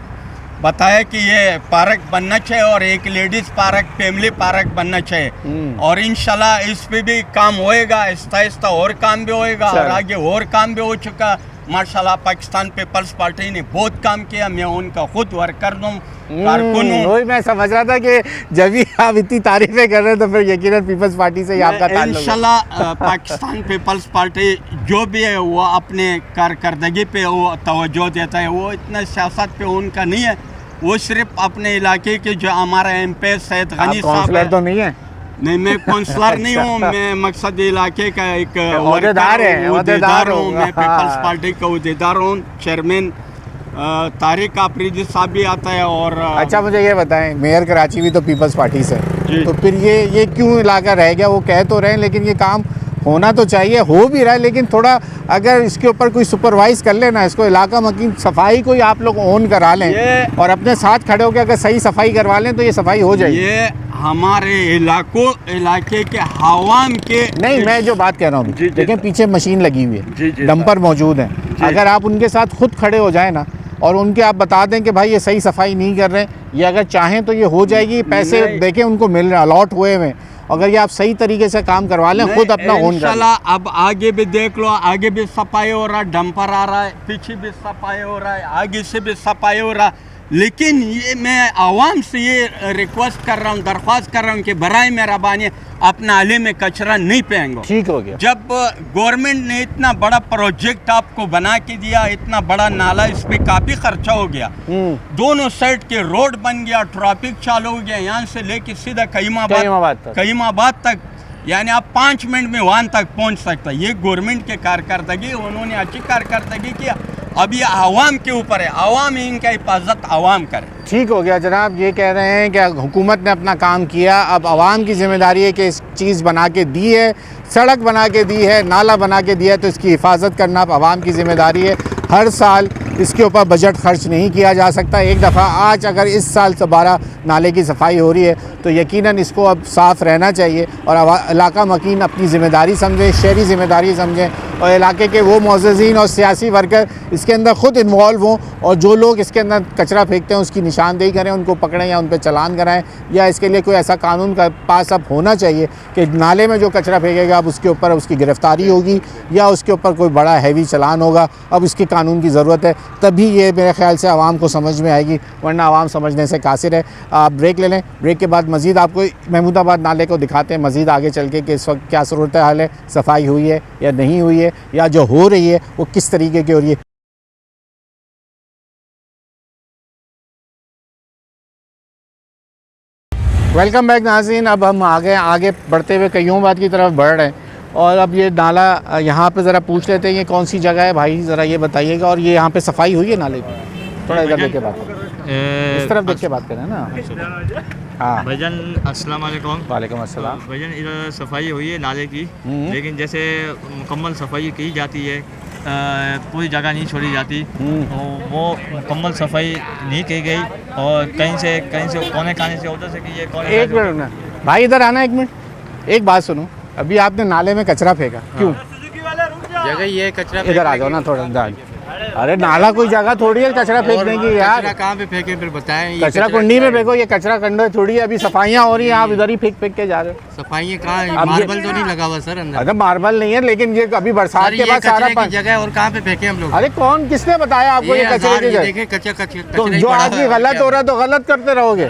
बताया कि ये पार्क बनना चाहिए और एक लेडीज़ पार्क, फैमिली पार्क बनना चाहिए। और इंशाल्लाह इस पे भी काम होएगा, आहिस्ता आहिस्ता और काम भी होएगा, और आगे और काम भी हो चुका। माशाल्लाह पाकिस्तान पीपल्स पार्टी ने बहुत काम किया, मैं उनका खुद वर्कर हूँ, कारकुन हूँ। वही मैं समझ रहा था कि जब भी आप इतनी तारीफें कर रहे हैं तो फिर यकीनन पीपल्स पार्टी से ही आपका ताल्लुक है। इंशाल्लाह पाकिस्तान पीपल्स पार्टी जो भी है वो अपने कारकर्दगी पे वो तवज्जो देता है, वो इतना सियासत पे उनका नहीं है, वो सिर्फ अपने इलाके के जो हमारा MP सैयद गनी साहब तो नहीं है। नहीं, मैं काउंसलर नहीं हूँ, मैं मकसद इलाके का एक ओहदेदार हूँ, मैं पीपल्स पार्टी का ओहदेदार हूँ। चेयरमैन तारिक आफरीदी साहब भी आता है। और अच्छा, मुझे ये बताएं, मेयर कराची भी तो पीपल्स पार्टी से, तो फिर ये क्यों इलाका रह गया? वो कह तो रहे हैं लेकिन ये काम होना तो चाहिए, हो भी रहा है, लेकिन थोड़ा अगर इसके ऊपर कोई सुपरवाइज कर लेना, इसको इलाका मकीन सफाई को ही आप लोग ऑन करा लें और अपने साथ खड़े होकर अगर सही सफाई करवा लें तो ये सफाई हो जाएगी। ये हमारे इलाके के हवाम के नहीं, मैं जो बात कह रहा हूँ, देखें पीछे मशीन लगी हुई है, डंपर मौजूद है, अगर आप उनके साथ खुद खड़े हो जाए ना और उनके आप बता दें कि भाई ये सही सफाई नहीं कर रहे, ये अगर चाहें तो ये हो जाएगी। पैसे देखें उनको मिल रहे हैं, अलॉट हुए हुए, अगर ये आप सही तरीके से काम करवा लें, खुद अपना ओन कर लें। अब आगे भी देख लो, आगे भी सफाई हो रहा है, डंपर आ रहा है, पीछे भी सफाई हो रहा है, आगे से भी सफाई हो रहा है। लेकिन ये मैं आवाम से ये रिक्वेस्ट कर रहा हूँ, दरख्वास्त कर रहा हूँ कि बराए मेहरबानी अपना नाले में कचरा नहीं फेंको। ठीक हो गया। जब गवर्नमेंट ने इतना बड़ा प्रोजेक्ट आपको बना के दिया, इतना बड़ा नाला, इस पे काफ़ी खर्चा हो गया, दोनों साइड के रोड बन गया, ट्रैफिक चालू हो गया, यहाँ से लेके सीधा कईमाबाद तक, यानी आप 5 मिनट में वहाँ तक पहुँच सकता। ये गवर्नमेंट के कारकर्दगी, उन्होंने अच्छी कारकर्दगी किया। अब ये आवाम के ऊपर है, आवाम इनका हिफाजत आवाम करे। ठीक हो गया जनाब, ये कह रहे हैं कि हुकूमत ने अपना काम किया, अब आवाम की जिम्मेदारी है कि इस चीज़ बना के दी है, सड़क बना के दी है, नाला बना के दिया है, तो इसकी हिफाजत करना अब आवाम की जिम्मेदारी है। हर साल इसके ऊपर बजट खर्च नहीं किया जा सकता। एक दफ़ा आज अगर इस साल दोबारा नाले की सफाई हो रही है तो यकीनन इसको अब साफ़ रहना चाहिए और इलाका मकीन अपनी ज़िम्मेदारी समझें, शहरी ज़िम्मेदारी समझें, और इलाके के वो मुअज़्ज़िज़ीन और सियासी वर्कर इसके अंदर ख़ुद इन्वॉल्व हों, और जो लोग इसके अंदर कचरा फेंकते हैं उसकी निशानदेही करें, उनको पकड़ें या उन पर चालान कराएं, या इसके लिए कोई ऐसा कानून का पास अब होना चाहिए कि नाले में जो कचरा फेंकेगा अब उसके ऊपर उसकी गिरफ़्तारी होगी या उसके ऊपर कोई बड़ा हैवी चालान होगा। अब इसके कानून की ज़रूरत है, तभी ये मेरे ख्याल से आवाम को समझ में आएगी, वरना आवाम समझने से कासिर है। आप ब्रेक ले लें, ब्रेक के बाद मज़ीद आपको महमूदाबाद नाले को दिखाते हैं मज़ीद आगे चल के कि इस वक्त क्या सूरत हाल है, सफाई हुई है या नहीं हुई है, या जो हो रही है वो किस तरीके की हो रही है। वेलकम बैक नाज़रीन, अब हम आगे बढ़ते हुए कईयोंबाद की तरफ बढ़ रहे हैं, और अब ये नाला यहाँ पे ज़रा पूछ लेते हैं ये कौन सी जगह है भाई, ज़रा ये बताइएगा। और ये यहाँ पे सफाई हुई है नाले की? थोड़ा इधर देख के बात इस तरफ देख के बात करें ना। हाँ भाईजान अस्सलाम वालेकुम। वालेकुम अस्सलाम। भाईजान इधर सफाई हुई है नाले की, लेकिन जैसे मुकम्मल सफाई की जाती है, पूरी जगह नहीं छोड़ी जाती, तो वो मुकम्मल सफाई नहीं की गई और कहीं से कोने खाने से उधर से की है कोने। एक मिनट ना भाई, इधर आना एक मिनट। एक बात सुनो, अभी आपने नाले में कचरा फेंका, क्यों? जगह ये कचरा इधर आ जाओ ना थोड़ा। अरे नाला कोई जगह थोड़ी है कचरा फेंकने की यार। कचरा कहाँ पे फेंके फिर बताएं। कचरा कुंडी में फेंको, ये कचरा कंडो थोड़ी है। अभी सफाइयाँ हो रही हैं, आप इधर ही फेंक के जा रहे हो। सफाई कहाँ, मार्बल तो नहीं लगा हुआ सर अंदर? अरे मार्बल नहीं है, लेकिन ये अभी बरसात के बाद सारा जगह और कहाँ पे फेंके हम लोग? अरे कौन, किसने बताया आपको ये कचरे की जगह? देखे कचरा तो जो आदमी गलत हो रहा है तो गलत करते रहोगे।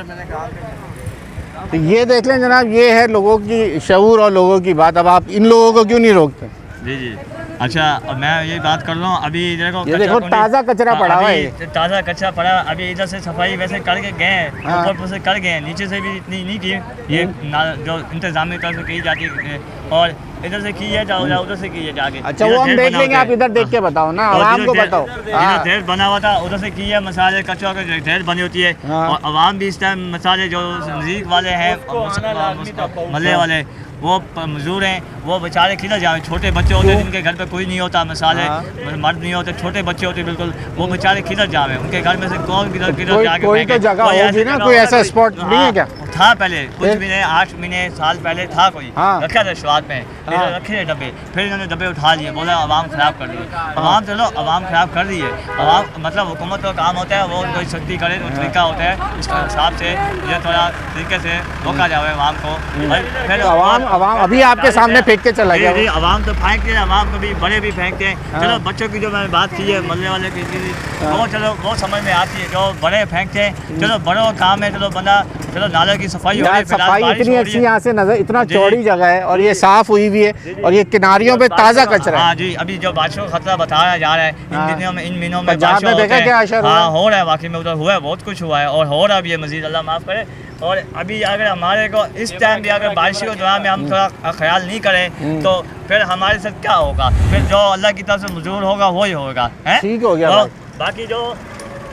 तो ये देख लें जनाब, ये है लोगों की शऊर और लोगों की बात। अब आप इन लोगों को क्यों नहीं रोकते? जी। अच्छा, अब मैं ये बात कर रहा हूँ, अभी देखो ताज़ा कचरा पड़ा हुआ है, ताज़ा कचरा पड़ा। अभी इधर से सफाई वैसे करके गए हैं, ऊपर से कर गए हैं, नीचे से भी इतनी नहीं की। ये जो इंतजामी तौर से की जाती है और इधर से की है, उधर से की है जाके। अच्छा, वो हम देख लेंगे, आप इधर देख के बताओ ना, आवाम को बताओ। ढेर बना हुआ था, उधर से की है मसाले कचरा का ढेर बनी होती है। और आवाम भी इस टाइम मसाले जो नज़दीक वाले हैं, मल्ले वाले, वो मजदूर हैं, वो बेचारे किधर जाए। छोटे बच्चे होते हैं जिनके घर पे कोई नहीं होता, मसाले मर्द नहीं होते, छोटे बच्चे होते बिल्कुल, वो बेचारे किधर जाए। उनके घर में से कौन किधर जाके कोई तो जगह होगी ना, कोई ऐसा स्पॉट नहीं है क्या? था पहले कुछ महीने, 8 महीने साल पहले था कोई, रखा था शुरुआत में, रखे थे डब्बे, फिर इन्होंने डब्बे उठा लिए, बोला आवाम ख़राब कर दी। आवाम चलो आवाम ख़राब कर दी है, आवाम मतलब हुकूमत का काम होता है, वो कोई सख्ती करे तो तरीका होता है, इस हिसाब से ये थोड़ा तरीके से रोका जाए आवाम को। फिर आवाम अभी आपके सामने फेंक के चला गया। आवाम तो फेंकते हैं, आवाम को भी बड़े भी फेंकते हैं। चलो बच्चों की जो मैंने बात की है, मोहल्ले वाले की, वो चलो वो समझ में आती है, जो बड़े फेंकते हैं, चलो बड़ों का काम है, चलो बंदा, चलो नाले की सफाई हो रही है, सफाई इतनी अच्छी यहाँ से नजर, इतना चौड़ी जगह है और ये साफ हुई भी है और ये किनारियों पे ताज़ा कचरा है। हाँ जी, अभी जो बारिशों का खतरा बताया जा रहा है, इन दिनों में, इन महीनों में देखा क्या असर? हाँ हो रहा है, वाकई में उधर हुआ है, बहुत कुछ हुआ है और हो रहा भी है मजीद, अल्लाह माफ़ करे। और अभी अगर हमारे को इस टाइम भी अगर बारिश के दौरान में हम थोड़ा ख्याल नहीं करें तो फिर हमारे साथ क्या होगा? फिर जो अल्लाह की तरफ से मंजूर होगा वही होगा। ठीक हो गया। बाकी जो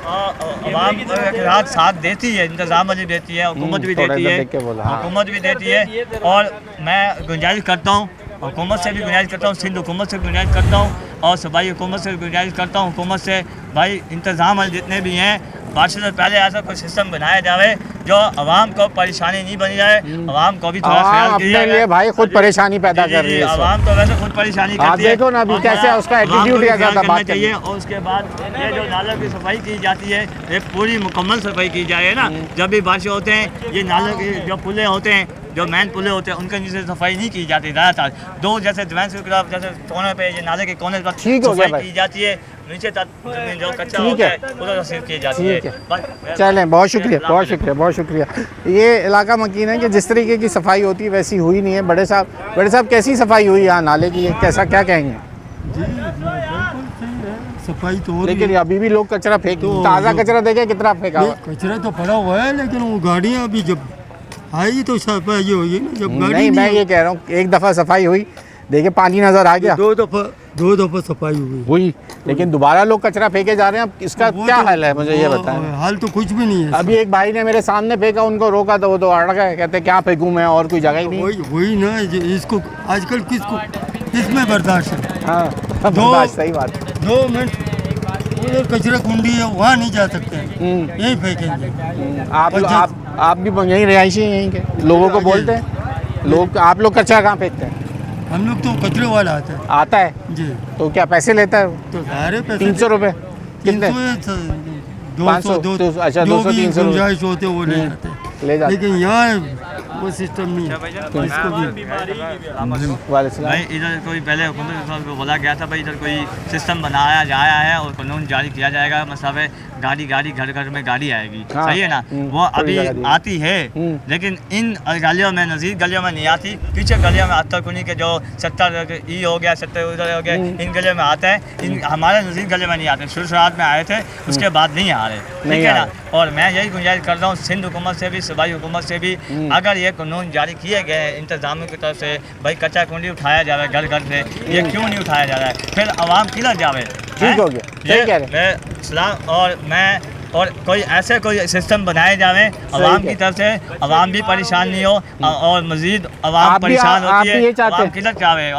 आवाम के साथ देती है, इंतजाम भी देती है, हुकूमत भी देती है, हुकूमत भी देती है। और मैं गुंजाइश करता हूँ, हुकूमत से भी गुंजाइश करता हूँ, सिंध हुकूमत से गुंजाइश करता हूँ और सूबाई हुकूमत से गुंजाइश करता हूँ, हुकूमत से भाई इंतजाम जितने भी हैं, बारिश से पहले ऐसा कोई सिस्टम बनाया जाए जो आवाम को परेशानी नहीं बनी जाए, आवाम को भी थोड़ा ख्याल किया जाए। भाई खुद परेशानी पैदा कर रही है, आवाम तो वैसे खुद परेशानी करती है। देखो ना अभी कैसे उसका एटीट्यूड करना चाहिए। और उसके बाद ये जो नालों की सफाई की जाती है, ये पूरी मुकम्मल सफाई की जाए ना। जब भी बारिश होते हैं, ये नालों के जो पुले होते हैं, जो मेन पुले होते हैं, उनके नीचे सफाई नहीं की जाती ज़्यादातर। दो जैसे डिफेंस की तरफ, जैसे कोने पे ये नाले के कोने पर सफाई की जाती है, नीचे तक जो कच्चा होता है उधर सिर्फ की जाती है। चलें, बहुत शुक्रिया, बहुत शुक्रिया, बहुत शुक्रिया। ये इलाका मकीन है कि जिस तरीके की सफाई होती है वैसी हुई नहीं है। बड़े साहब कैसी सफाई हुई यहाँ नाले की, कैसा क्या कहेंगे? सफाई तो लेकिन अभी भी लोग कचरा फेंक, ताज़ा कचरा देखे कितना फेंका हुआ? कचरा तो पड़ा हुआ है, लेकिन वो गाड़ियाँ अभी जब आएगी तो सफाई होगी ना। जब गाड़ी नहीं, मैं ये कह रहा हूँ एक दफ़ा सफाई हुई, देखिए पानी नजर आ गया, दो दफ़ा सफाई हुई, लेकिन दोबारा लोग कचरा फेंके जा रहे हैं। अब इसका क्या हाल है, मुझे ये बताएं। हाल तो कुछ भी नहीं है। अभी एक भाई ने मेरे सामने फेंका, उनको रोका तो वो तो अड़ गए, कहते क्या फेंकूं मैं, और कोई जगह ही नहीं। वही ना, इसको आजकल किसमें बर्दाश्त है? हाँ, बर्दाश्त, सही बात। 2 मिनट उधर कचरा कुंडी है, वहाँ नहीं जा सकते, यहीं फेंकेंगे। आप भी यहीं रहायशी हैं, यहीं के लोगों को बोलते हैं लोग, आप लोग कचरा कहाँ फेंकते हैं? हम लोग तो कचरे वाला आता है जी। तो क्या पैसे लेता है? तो सारे पैसे 300 रुपये, कितने? 200 अच्छा, 200-300 गुंजाइश होते वो नहीं आते, ले जाते। लेकिन यहाँ वो सिस्टम नहीं है। इसको भी भाई इधर कोई पहले हुकूमत को बोला गया था भाई इधर कोई सिस्टम बनाया जाया है और कानून जारी किया जाएगा, मतलब है गाड़ी घर घर में गाड़ी आएगी। सही है ना? वो अभी आती है, लेकिन इन गलियों में, नज़ीर गलियों में नहीं आती। पीछे गलियों में अत्तर कुनी के जो 70 ई हो गया, 70 उधर हो गया, इन गलियों में आता है। इन हमारे नज़ीर गलियों में नहीं आते, शुरुआत में आए थे, उसके बाद नहीं आ रहे। ठीक है ना? और मैं यही गुंजाइश कर रहा हूँ सिंध हुकूमत से भी, सूबाई हुकूमत से भी, अगर ये कानून जारी किए गए हैं इंतजामियों की तरफ से, भाई कच्चा कुंडी उठाया जा रहा है घर घर से, ये क्यों नहीं उठाया जा रहा है? फिर आवाम किधर जावे? ठीक हो गया, मैं सलाम। और मैं और कोई ऐसे कोई सिस्टम बनाए जावे आवाम की तरफ से, आवाम भी परेशान नहीं हो और मजीद आवाम परेशान होती है। आवाम किधर चाहे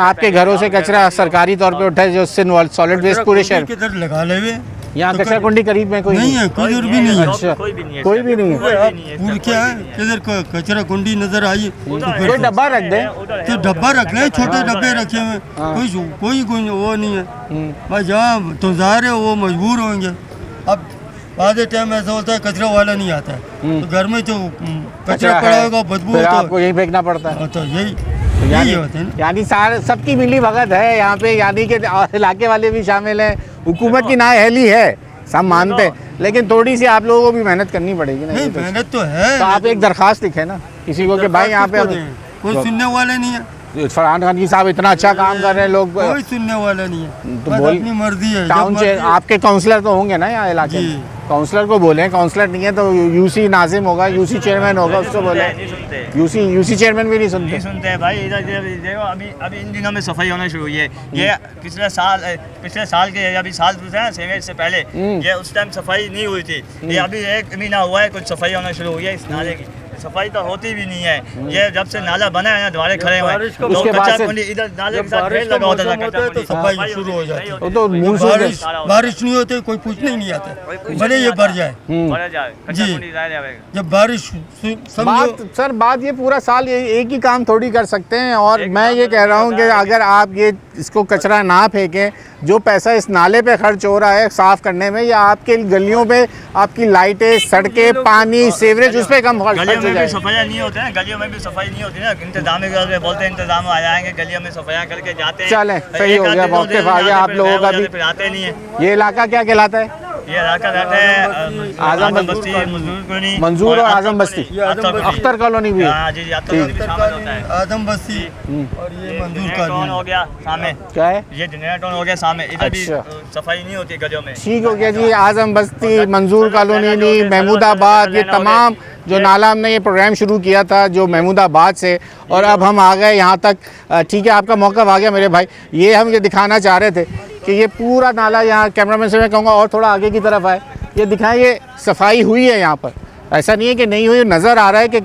आपके घरों से कचरा सरकारी तौर पे उठे, जो उससे सॉलिड वेस्ट पूरे शहर किधर लगा ले हुए यहाँ कचरा कुंडी करीब में कोई नहीं है, कोई भी नहीं है। अच्छा, कोई भी नहीं है, कोई भी नहीं है। पूरी क्या है, किधर कचरा कुंडी नजर आई तो कोई डब्बा रख दे, तो डब्बा रख ले, छोटे डब्बे रखे हुए, कोई वो नहीं है भाई। जहाँ तो ज़ाहिर है वो मजबूर होंगे। अब आधे टाइम ऐसा होता है कचरा वाला नहीं आता है, तो घर में जो कचरा पड़ा होगा बदबू आपको यही फेंकना पड़ता है। तो यही यानी सारे सबकी मिली भगत है यहाँ पे, यानी कि इलाके वाले भी शामिल हैं, हुकूमत की नाअहली है, सब मानते हैं, लेकिन थोड़ी सी आप लोगों को भी मेहनत करनी पड़ेगी ना। नहीं मेहनत तो है, तो आप एक दरखास्त लिखे ना किसी को कि भाई यहाँ पे कोई सुनने वाला नहीं है। फरहान गनी साहब इतना अच्छा काम कर रहे हैं, लोग कोई सुनने वाला नहीं है, तो बोल अपनी मर्जी है। टाउन से आपके काउंसलर तो होंगे ना यहाँ इलाके में, काउंसलर को बोले, काउंसलर नहीं है तो यूसी नाजिम होगा, यूसी चेयरमैन होगा, उसको बोले। यूसी चेयरमैन भी नहीं सुनते भाई। इधर देखो अभी इन दिनों में सफाई होना शुरू हुई है। ये पिछले साल के अभी साल दूसरे ना सेवेज से पहले ये उस टाइम सफाई नहीं हुई थी। ये अभी 1 महीना हुआ है कुछ सफाई होना शुरू हुई है। इस नाले की सफाई तो होती भी नहीं है। ये जब से नाला बना है ना, द्वारे खड़े हुए हैं, तो कच्चा कुंडी इधर नाले के साथ ढेर लगा होता था, तो सफाई शुरू हो जाती है। तो बारिश नहीं होती कोई पूछने ही नहीं आता, भले ये भर जाए जी। जब बारिश सर बात ये पूरा साल एक ही काम थोड़ी कर सकते हैं। और मैं ये कह रहा हूँ कि अगर आप ये इसको कचरा ना फेंकें, जो पैसा इस नाले पे खर्च हो रहा है साफ करने में, या आपके गलियों पे आपकी लाइटें, सड़कें, पानी, सीवरेज, उस पर कम खर्च हो जाए। सफाई नहीं होते ना, गलियों में भी सफाई नहीं होती ना। इंतजाम बोलते हैं इंतजाम आ जाएंगे, गलियों में सफाइयाँ करके जाते हैं। चलें, सही हो गया, मौके पर आ गया आप लोगों का भी। आते नहीं है। ये इलाका क्या कहलाता है? ये इलाका रहता है आजम बस्ती, मंजूर और आजम बस्ती, अख्तर कॉलोनी भी है। आजम बस्ती और ये मंजूर कॉलोनी हो गया सामने। क्या है ये जनरेटर टाउन हो गया सामने। इधर भी सफाई नहीं होती गलियों में। ठीक हो गया जी। आजम बस्ती, मंजूर कॉलोनी, महमूदाबाद, ये तमाम जो नाला हमने ये प्रोग्राम शुरू किया था जो महमूदाबाद से, और अब हम आ गए यहाँ तक। ठीक है, आपका मौका आ गया मेरे भाई। ये हम ये दिखाना चाह रहे थे कि ये पूरा नाला, यहाँ कैमरामैन से मैं कहूँगा और थोड़ा आगे की तरफ आए, ये दिखाएं, ये सफाई हुई है यहाँ पर। ऐसा नहीं है कि नहीं हुई, नज़र आ रहा है कि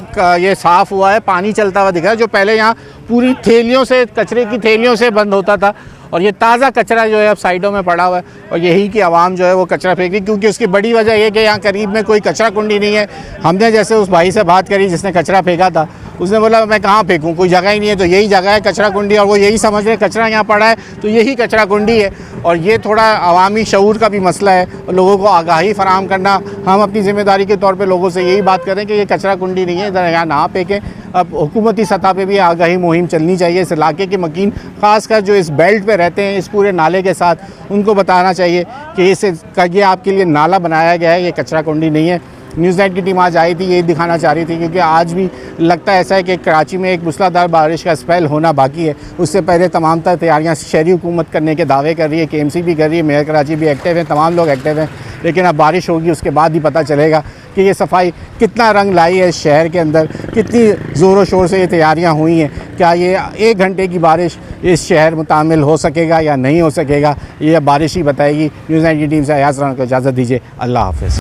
ये साफ़ हुआ है, पानी चलता हुआ दिख रहा है। जो पहले यहाँ पूरी थैलियों से, कचरे की थैलियों से बंद होता था, और ये ताज़ा कचरा जो है अब साइडों में पड़ा हुआ है, और यही कि आवाम जो है वो कचरा फेंक रही, क्योंकि उसकी बड़ी वजह यह कि यहाँ करीब में कोई कचरा कुंडी नहीं है। हमने जैसे उस भाई से बात करी जिसने कचरा फेंका था, उसने बोला मैं कहाँ फेंकूँ, कोई जगह ही नहीं है, तो यही जगह है कचरा कुंडी, और वो यही समझ रहे कचरा यहाँ पड़ा है तो यही कचरा कुंडी है। और ये थोड़ा अवामी शऊर का भी मसला है, लोगों को आगाही फराहम करना। हम अपनी ज़िम्मेदारी के तौर पे लोगों से यही बात करें कि ये कचरा कुंडी नहीं है, इधर यहाँ ना फेंकें। अब हुकूमती सतह पे भी आगाही मुहिम चलनी चाहिए। इस इलाके के मकीन, ख़ासकर जो इस बेल्ट पे रहते हैं, इस पूरे नाले के साथ, उनको बताना चाहिए कि ये आपके लिए नाला बनाया गया है, ये कचरा कुंडी नहीं है। न्यूज़ 9 की टीम आज आई थी, यही दिखाना चाह रही थी, क्योंकि आज भी लगता है ऐसा है कि कराची में एक मूसलाधार बारिश का स्पेल होना बाकी है। उससे पहले तमाम तैयारियाँ शहरी हुकूमत करने के दावे कर रही है, KMC भी कर रही है, मेयर कराची भी एक्टिव है, तमाम लोग एक्टिव हैं। लेकिन अब बारिश होगी, उसके बाद ही पता चलेगा कि ये सफाई कितना रंग लाई है इस शहर के अंदर, कितनी ज़ोरों शोर से ये तैयारियाँ हुई हैं। क्या ये 1 घंटे की बारिश इस शहर मुतामिल हो सकेगा या नहीं हो सकेगा, ये बारिश ही बताएगी। न्यूज़ 9 की टीम से अयाज राना को इजाज़त दीजिए। अल्लाह हाफ़िज़।